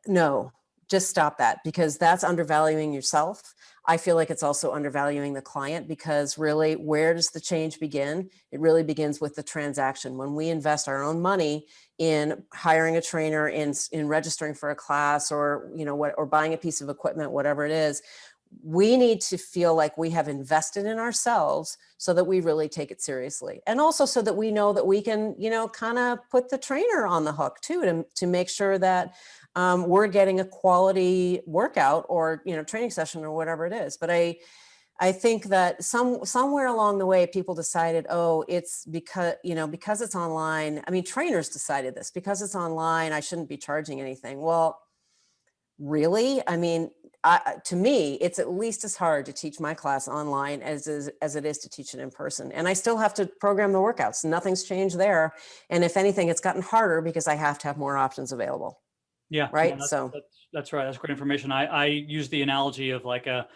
No, just stop that, because that's undervaluing yourself. I feel like it's also undervaluing the client, because really, where does the change begin? It really begins with the transaction. When we invest our own money in hiring a trainer, in registering for a class, or or buying a piece of equipment, whatever it is, we need to feel like we have invested in ourselves, so that we really take it seriously, and also so that we know that we can kind of put the trainer on the hook too, to make sure that we're getting a quality workout or training session or whatever it is. But I think that somewhere along the way, people decided, oh, it's because it's online. I mean, trainers decided this, because it's online, I shouldn't be charging anything. Well, really? I mean, to me, it's at least as hard to teach my class online as it is to teach it in person. And I still have to program the workouts. Nothing's changed there. And if anything, it's gotten harder, because I have to have more options available.
Yeah,
Right.
no, that's right. That's great information. I use the analogy of like a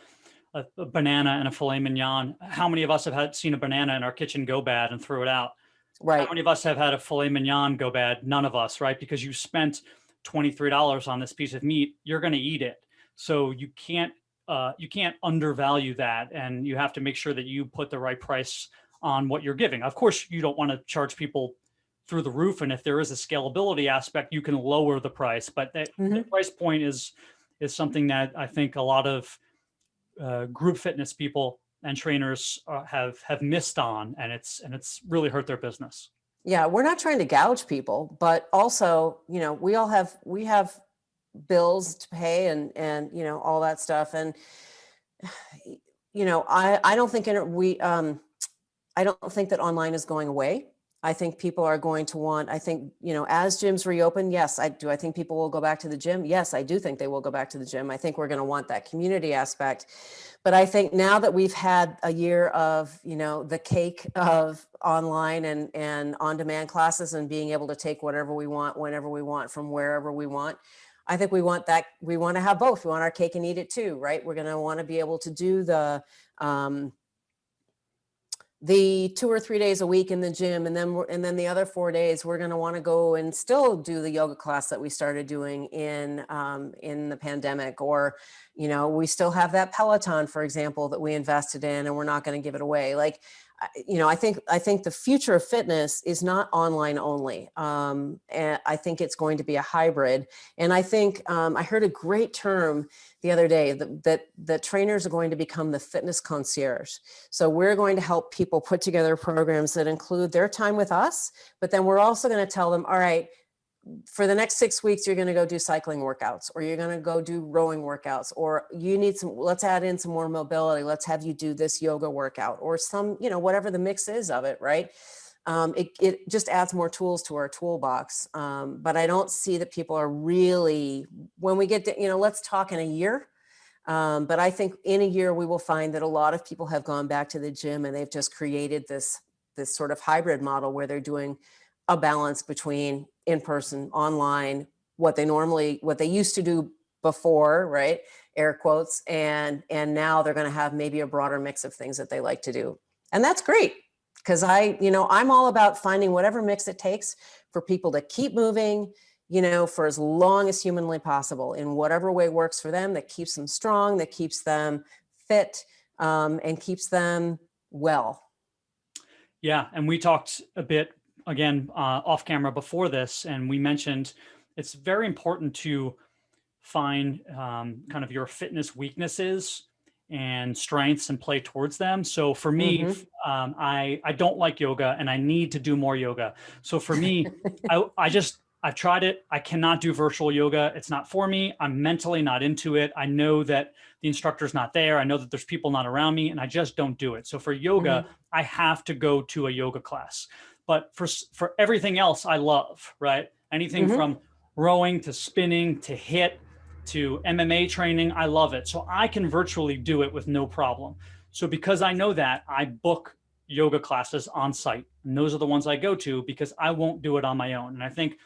banana and a filet mignon. How many of us have seen a banana in our kitchen go bad and throw it out?
Right.
How many of us have had a filet mignon go bad? None of us, right? Because you spent $23 on this piece of meat, you're going to eat it. So you can't undervalue that, and you have to make sure that you put the right price on what you're giving. Of course, you don't want to charge people through the roof, and if there is a scalability aspect, you can lower the price. But the price point is something that I think a lot of group fitness people and trainers have missed on, and it's really hurt their business.
Yeah, we're not trying to gouge people, but also, we have bills to pay, and all that stuff. And I don't think I don't think that online is going away. I think people are going to want, as gyms reopen, yes, I do. I think people will go back to the gym. Yes, I do think they will go back to the gym. I think we're going to want that community aspect. But I think now that we've had a year of, the cake of online and on-demand classes, and being able to take whatever we want, whenever we want, from wherever we want, I think we want that. We want to have both. We want our cake and eat it too, right? We're going to want to be able to do the 2 or 3 days a week in the gym, and then the other 4 days we're going to want to go and still do the yoga class that we started doing in the pandemic, or we still have that Peloton, for example, that we invested in, and we're not going to give it away. Like, I think the future of fitness is not online only. And I think it's going to be a hybrid. And I think I heard a great term the other day that trainers are going to become the fitness concierge. So we're going to help people put together programs that include their time with us, but then we're also going to tell them, all right, for the next 6 weeks, you're going to go do cycling workouts, or you're going to go do rowing workouts, or let's add in some more mobility. Let's have you do this yoga workout, or some, whatever the mix is of it. Right. It just adds more tools to our toolbox. But I don't see that people are really, when we get to, let's talk in a year. But I think in a year, we will find that a lot of people have gone back to the gym, and they've just created this sort of hybrid model where they're doing a balance between in-person, online, what they used to do before, right? Air quotes. And now they're going to have maybe a broader mix of things that they like to do. And that's great, because I'm all about finding whatever mix it takes for people to keep moving, for as long as humanly possible, in whatever way works for them, that keeps them strong, that keeps them fit, and keeps them well.
Yeah. And we talked a bit, again, off camera before this, and we mentioned it's very important to find kind of your fitness weaknesses and strengths and play towards them. So for me, I don't like yoga, and I need to do more yoga. So for me, I've tried it. I cannot do virtual yoga. It's not for me. I'm mentally not into it. I know that the instructor's not there. I know that there's people not around me, and I just don't do it. So for yoga, I have to go to a yoga class. But for everything else, I love, right? Anything from rowing to spinning to HIIT to MMA training. I love it. So I can virtually do it with no problem. So because I know that, I book yoga classes on site. And those are the ones I go to because I won't do it on my own. And I think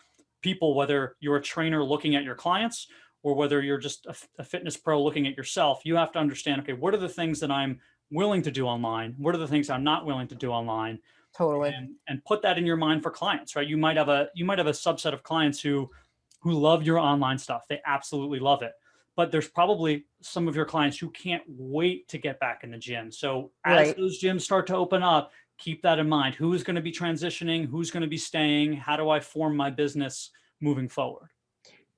people, whether you're a trainer looking at your clients or whether you're just a fitness pro looking at yourself, you have to understand, okay, what are the things that I'm willing to do online? What are the things I'm not willing to do online?
Totally.
And put that in your mind for clients, right? You might have a subset of clients who love your online stuff. They absolutely love it. But there's probably some of your clients who can't wait to get back in the gym. So as those gyms start to open up, keep that in mind. Who's going to be transitioning? Who's going to be staying? How do I form my business moving forward?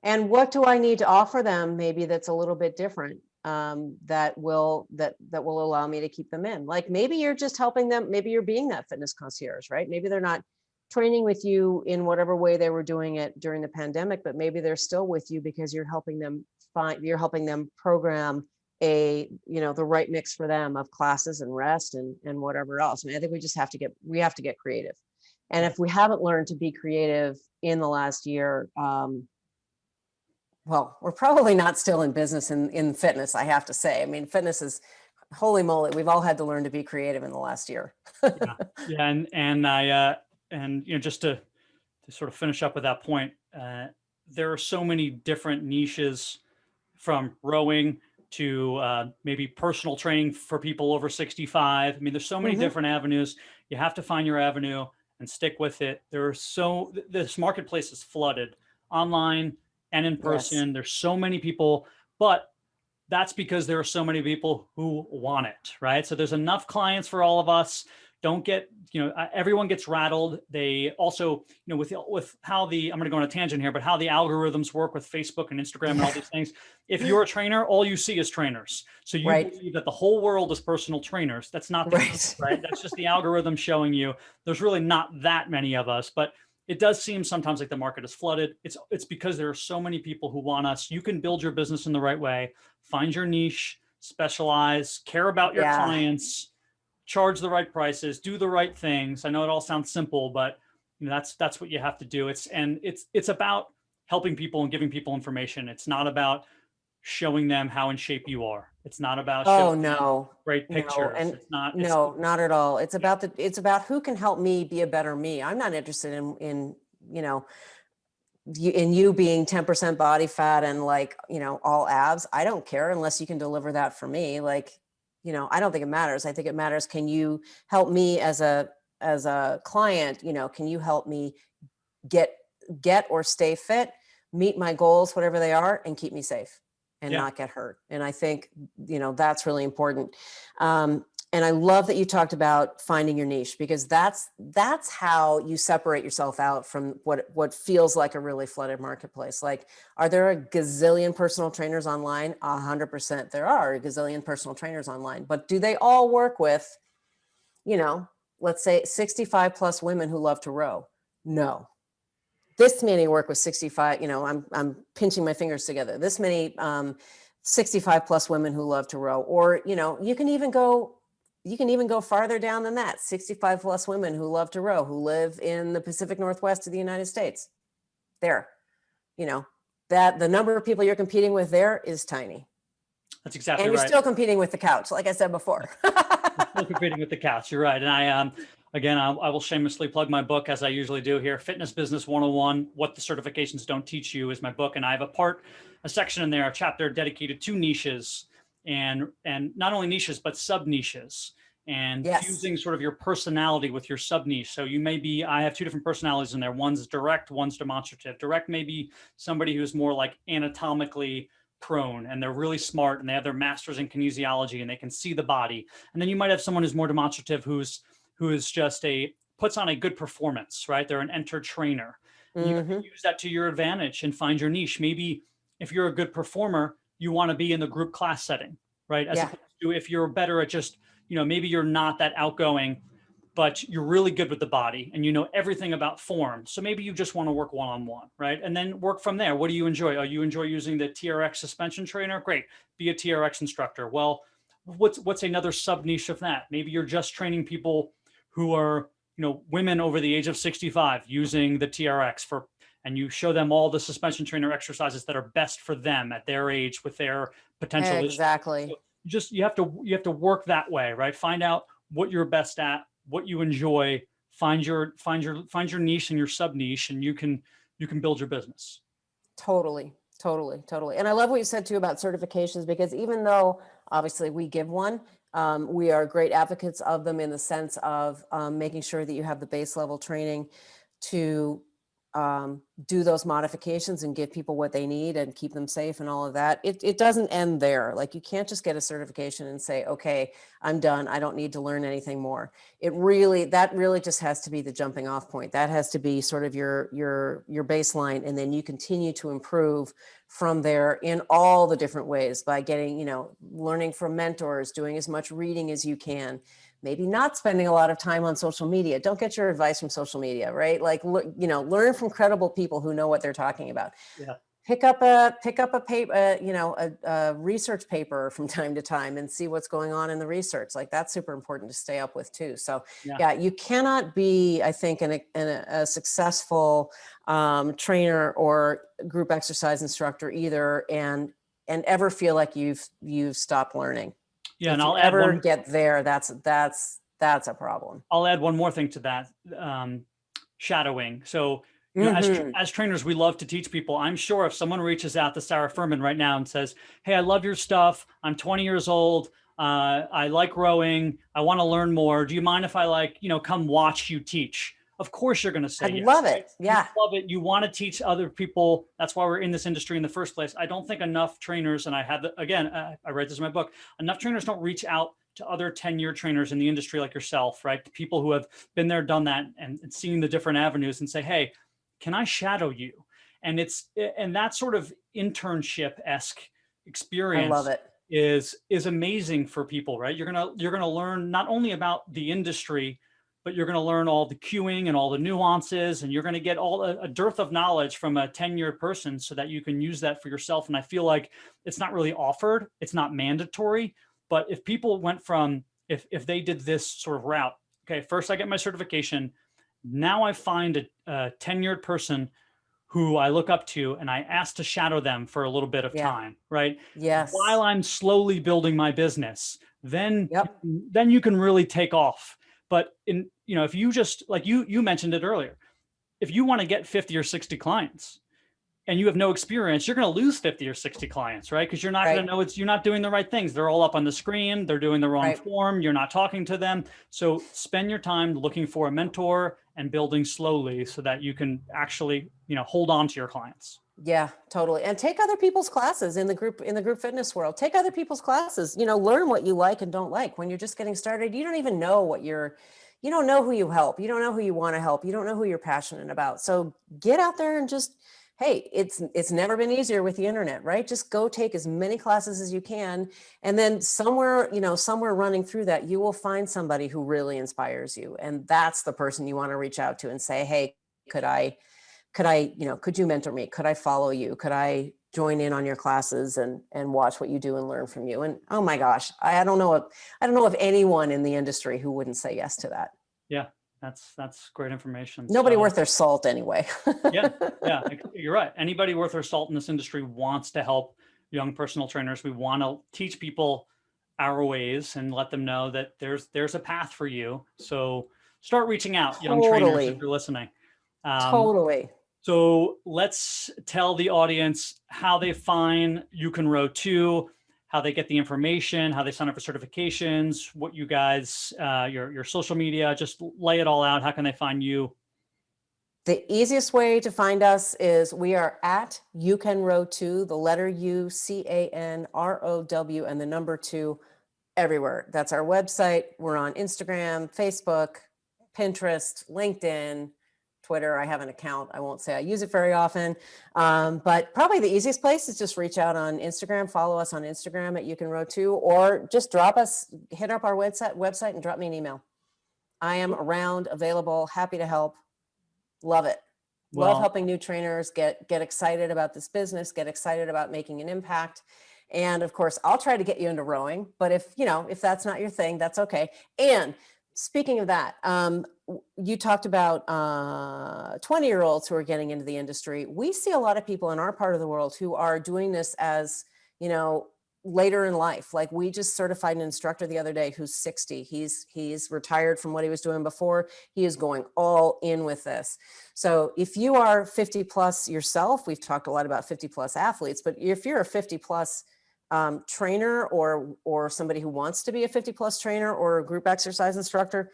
And what do I need to offer them maybe that's a little bit different, that will allow me to keep them in? Like maybe you're just helping them, maybe you're being that fitness concierge, right? Maybe they're not training with you in whatever way they were doing it during the pandemic, but maybe they're still with you because you're helping them program the right mix for them of classes and rest and whatever else. I mean, I think we just have to get creative. And if we haven't learned to be creative in the last year, well, we're probably not still in business in fitness, I have to say. I mean, fitness is, holy moly, we've all had to learn to be creative in the last year.
And just to sort of finish up with that point, there are so many different niches, from rowing to maybe personal training for people over 65. I mean, there's so many different avenues. You have to find your avenue and stick with it. This marketplace is flooded online and in person. There's so many people, but that's because there are so many people who want it, right? So there's enough clients for all of us. Don't get, everyone gets rattled. They also, with how I'm going to go on a tangent here, but how the algorithms work with Facebook and Instagram and all these things. If you're a trainer, all you see is trainers. So you believe that the whole world is personal trainers. That's not the case, right? That's just the algorithm showing you there's really not that many of us, but it does seem sometimes like the market is flooded. It's because there are so many people who want us. You can build your business in the right way, find your niche, specialize, care about your clients, charge the right prices, do the right things. I know it all sounds simple, but that's what you have to do. It's about helping people and giving people information. It's not about showing them how in shape you are. It's not about showing them great pictures.
And
it's not
at all. It's about who can help me be a better me. I'm not interested in you being 10% body fat and all abs. I don't care unless you can deliver that for me. I don't think it matters. I think it matters. Can you help me as a client? Can you help me get or stay fit, meet my goals, whatever they are, and keep me safe and not get hurt? And I think, that's really important. And I love that you talked about finding your niche, because that's how you separate yourself out from what feels like a really flooded marketplace. Like, are there a gazillion personal trainers online? 100%. There are a gazillion personal trainers online, but do they all work with, let's say 65 plus women who love to row? No. This many work with 65, I'm pinching my fingers together. This many 65 plus women who love to row, or, you can even go farther down than that. 65 plus women who love to row, who live in the Pacific Northwest of the United States. That the number of people you're competing with there is tiny.
That's exactly right.
And you're still competing with the couch, like I said before.
Still competing with the couch. You're right. And I will shamelessly plug my book, as I usually do here. Fitness Business 101, What the Certifications Don't Teach You, is my book. And I have a section in there, a chapter dedicated to niches, and not only niches, but sub niches, and fusing sort of your personality with your sub niche. So I have two different personalities in there. One's direct, one's demonstrative. Direct may be somebody who's more like anatomically prone, and they're really smart, and they have their master's in kinesiology, and they can see the body. And then you might have someone who's more demonstrative, who is just puts on a good performance, right? They're an trainer. You can use that to your advantage and find your niche. Maybe if you're a good performer, you want to be in the group class setting, right? As opposed to if you're better at just, maybe you're not that outgoing, but you're really good with the body and you know everything about form. So maybe you just want to work one-on-one, right? And then work from there. What do you enjoy? Oh, you enjoy using the TRX suspension trainer? Great. Be a TRX instructor. Well, what's another sub niche of that? Maybe you're just training people who are, women over the age of 65 using the TRX and you show them all the suspension trainer exercises that are best for them at their age with their potential issues.
Exactly.
So you have to work that way, right? Find out what you're best at, what you enjoy, find your niche and your sub niche, and you can build your business.
Totally. And I love what you said too about certifications, because even though obviously we give one, we are great advocates of them in the sense of making sure that you have the base level training to do those modifications and give people what they need and keep them safe and all of that. It doesn't end there. Like, you can't just get a certification and say, okay, I'm done, I don't need to learn anything more. That really just has to be the jumping off point. That has to be sort of your baseline. And then you continue to improve from there in all the different ways by getting, learning from mentors, doing as much reading as you can, maybe not spending a lot of time on social media. Don't get your advice from social media, right? Like, learn from credible people who know what they're talking about.
Yeah.
Pick up a paper, a research paper from time to time and see what's going on in the research. Like, that's super important to stay up with too. So yeah, you cannot be, I think, a successful trainer or group exercise instructor either, and ever feel like you've stopped learning.
Yeah,
if
and
you
I'll add
ever
one.
Get there, that's a problem.
I'll add one more thing to that: shadowing. So, as trainers, we love to teach people. I'm sure if someone reaches out to Sarah Fuhrmann right now and says, "Hey, I love your stuff. I'm 20 years old. I like rowing. I want to learn more. Do you mind if I come watch you teach?" Of course, you're going to say
I
yes.
love it. Yeah,
you love it. You want to teach other people. That's why we're in this industry in the first place. I don't think enough trainers, and I write this in my book. Enough trainers don't reach out to other 10-year trainers in the industry like yourself, right? The people who have been there, done that, and seen the different avenues, and say, "Hey, can I shadow you?" And that sort of internship-esque experience.
I love it.
Is amazing for people, right? You're gonna learn not only about the industry, but you're going to learn all the cueing and all the nuances, and you're going to get a dearth of knowledge from a 10-year person so that you can use that for yourself. And I feel like it's not really offered, it's not mandatory, but if people went from, if they did this sort of route, okay, first I get my certification, now I find a tenured person who I look up to and I ask to shadow them for a little bit of time, right?
Yes.
While I'm slowly building my business, then you can really take off. But if you just, like you mentioned it earlier, if you want to get 50 or 60 clients and you have no experience, you're going to lose 50 or 60 clients, right? Because you're not going to know you're not doing the right things. They're all up on the screen. They're doing the wrong form. You're not talking to them. So spend your time looking for a mentor and building slowly so that you can actually, hold on to your clients.
Yeah, totally. And take other people's classes in the group fitness world. Take other people's classes, learn what you like and don't like. When you're just getting started, you don't even know you don't know who you help. You don't know who you want to help. You don't know who you're passionate about. So get out there and just, hey, it's never been easier with the internet, right? Just go take as many classes as you can. And then somewhere running through that, you will find somebody who really inspires you. And that's the person you want to reach out to and say, hey, could you mentor me? Could I follow you? Could I join in on your classes and watch what you do and learn from you? And oh my gosh, I don't know of anyone in the industry who wouldn't say yes to that.
Yeah, that's great information.
Nobody worth their salt anyway.
yeah, you're right. Anybody worth their salt in this industry wants to help young personal trainers. We want to teach people our ways and let them know that there's a path for you. So start reaching out, young trainers, if you're listening.
Totally.
So let's tell the audience how they find UCanRow2, how they get the information, how they sign up for certifications, what you guys, your social media, just lay it all out. How can they find you?
The easiest way to find us is we are at UCanRow2, the letter UCanRow and the number 2 everywhere. That's our website. We're on Instagram, Facebook, Pinterest, LinkedIn, Twitter. I have an account. I won't say I use it very often, but probably the easiest place is just reach out on Instagram, follow us on Instagram at UCanRow2, or just hit up our website and drop me an email. I am around, available, happy to help. Love it. Love helping new trainers get excited about this business, get excited about making an impact. And of course, I'll try to get you into rowing, but if that's not your thing, that's okay. And speaking of that, you talked about 20-year-olds who are getting into the industry. We see a lot of people in our part of the world who are doing this as, later in life. Like we just certified an instructor the other day who's 60. He's retired from what he was doing before. He is going all in with this. So if you are 50 plus yourself, we've talked a lot about 50 plus athletes, but if you're a 50 plus trainer or somebody who wants to be a 50 plus trainer or a group exercise instructor,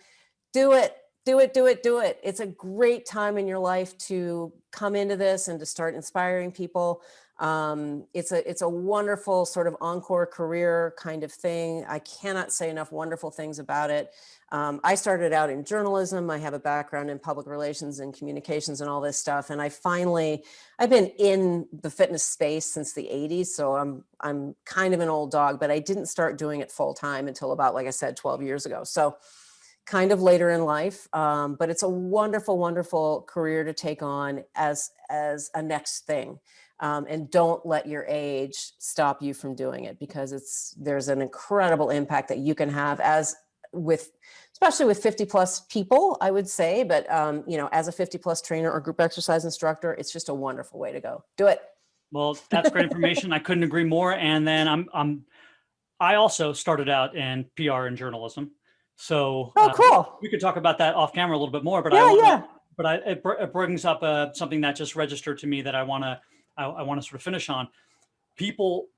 do it. It's a great time in your life to come into this and to start inspiring people. It's a wonderful sort of encore career kind of thing. I cannot say enough wonderful things about it. I started out in journalism. I have a background in public relations and communications and all this stuff. And I've been in the fitness space since the 80s. So I'm kind of an old dog, but I didn't start doing it full time until about, like I said, 12 years ago. So kind of later in life, but it's a wonderful, wonderful career to take on as a next thing. And don't let your age stop you from doing it, because there's an incredible impact that you can have especially with 50 plus people, I would say, but as a 50 plus trainer or group exercise instructor, it's just a wonderful way to go. Do it.
Well, that's great information. I couldn't agree more. And then I also started out in PR and journalism. So
cool.
We could talk about that off camera a little bit more, but it brings up something that just registered to me that I want to sort of finish on. People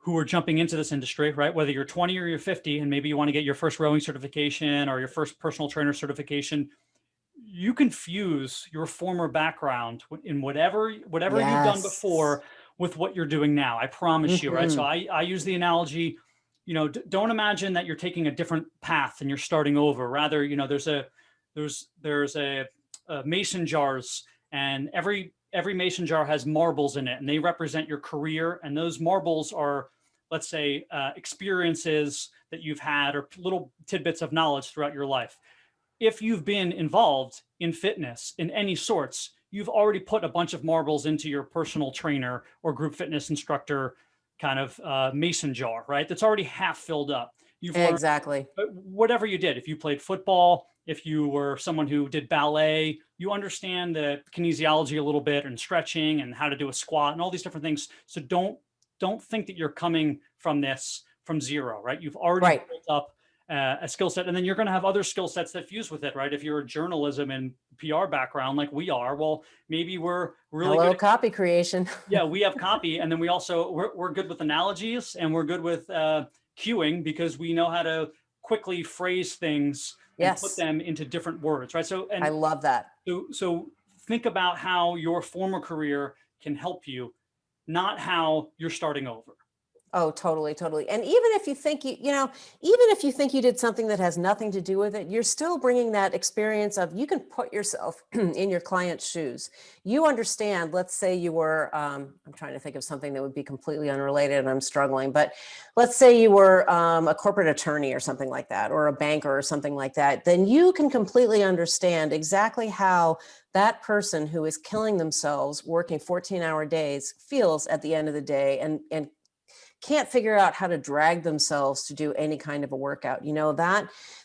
who are jumping into this industry, right? Whether you're 20 or you're 50, and maybe you want to get your first rowing certification or your first personal trainer certification, you can fuse your former background in whatever you've done before with what you're doing now. I promise you, right? So I use the analogy, don't imagine that you're taking a different path and you're starting over. Rather, there's a mason jars, and every mason jar has marbles in it, and they represent your career. And those marbles are, let's say, experiences that you've had or little tidbits of knowledge throughout your life. If you've been involved in fitness in any sorts, you've already put a bunch of marbles into your personal trainer or group fitness instructor kind of mason jar, right? That's already half filled up. You've learned
exactly
whatever you did. If you played football, if you were someone who did ballet, you understand the kinesiology a little bit and stretching and how to do a squat and all these different things. So don't think that you're coming from this from zero, right? You've already built up a skill set, and then you're going to have other skill sets that fuse with it, right? If you're a journalism and PR background like we are, well, maybe we're really good at
copy creation.
Yeah, we have copy, and then we also we're good with analogies, and we're good with cueing, because we know how to quickly phrase things and put them into different words, right? So, and
I love that.
So think about how your former career can help you, not how you're starting over.
Oh, totally. And even if you think you did something that has nothing to do with it, you're still bringing that experience of, you can put yourself in your client's shoes. You understand, let's say you were, I'm trying to think of something that would be completely unrelated and I'm struggling, but let's say you were a corporate attorney or something like that, or a banker or something like that. Then you can completely understand exactly how that person who is killing themselves working 14-hour days feels at the end of the day, and can't figure out how to drag themselves to do any kind of a workout.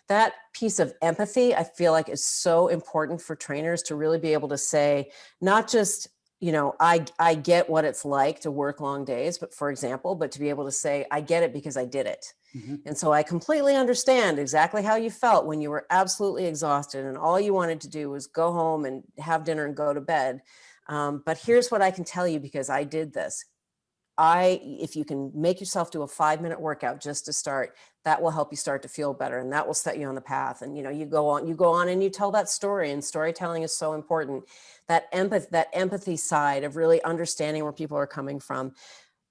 That piece of empathy, I feel like, is so important for trainers to really be able to say, not just, I get what it's like to work long days, but for example, but to be able to say, I get it because I did it. Mm-hmm. And so I completely understand exactly how you felt when you were absolutely exhausted and all you wanted to do was go home and have dinner and go to bed. But here's what I can tell you, because I did this. If you can make yourself do a 5-minute workout just to start, that will help you start to feel better, and that will set you on the path. And you go on and you tell that story, and storytelling is so important. That empathy side of really understanding where people are coming from.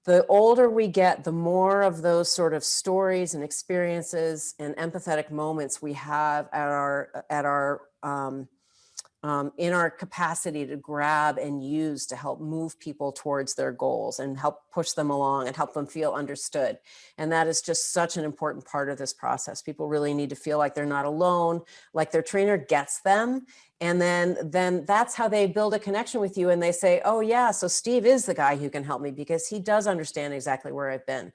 The older we get, the more of those sort of stories and experiences and empathetic moments we have in our capacity to grab and use to help move people towards their goals and help push them along and help them feel understood. And that is just such an important part of this process. People really need to feel like they're not alone, like their trainer gets them. And then that's how they build a connection with you. And they say, oh yeah, so Steve is the guy who can help me because he does understand exactly where I've been.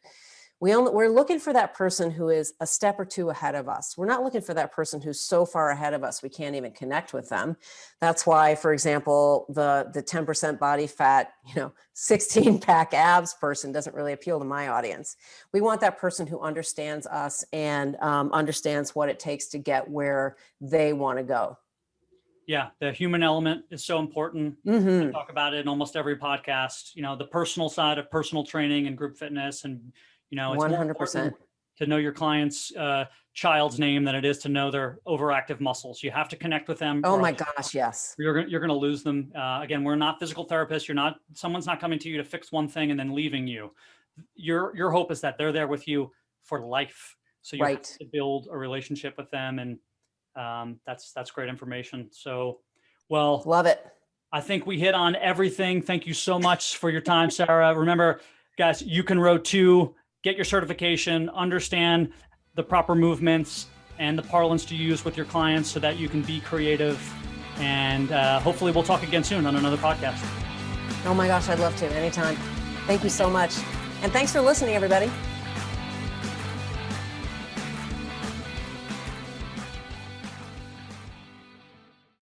We're looking for that person who is a step or two ahead of us. We're not looking for that person who's so far ahead of us we can't even connect with them. That's why, for example, the 10% body fat, 16 pack abs person doesn't really appeal to my audience. We want that person who understands us and understands what it takes to get where they want to go.
Yeah, the human element is so important. I talk about it in almost every podcast, the personal side of personal training and group fitness. And, it's
100%.
to know your client's child's name than it is to know their overactive muscles. You have to connect with them.
Oh my gosh, yes.
You're going to lose them. Again, we're not physical therapists. Someone's not coming to you to fix one thing and then leaving you. Your hope is that they're there with you for life. So you have to build a relationship with them. And that's great information. So, well,
love it.
I think we hit on everything. Thank you so much for your time, Sarah. Remember, guys, UCanRow2, get your certification, understand the proper movements and the parlance to use with your clients so that you can be creative. And hopefully we'll talk again soon on another podcast.
Oh my gosh, I'd love to anytime. Thank you so much. And thanks for listening, everybody.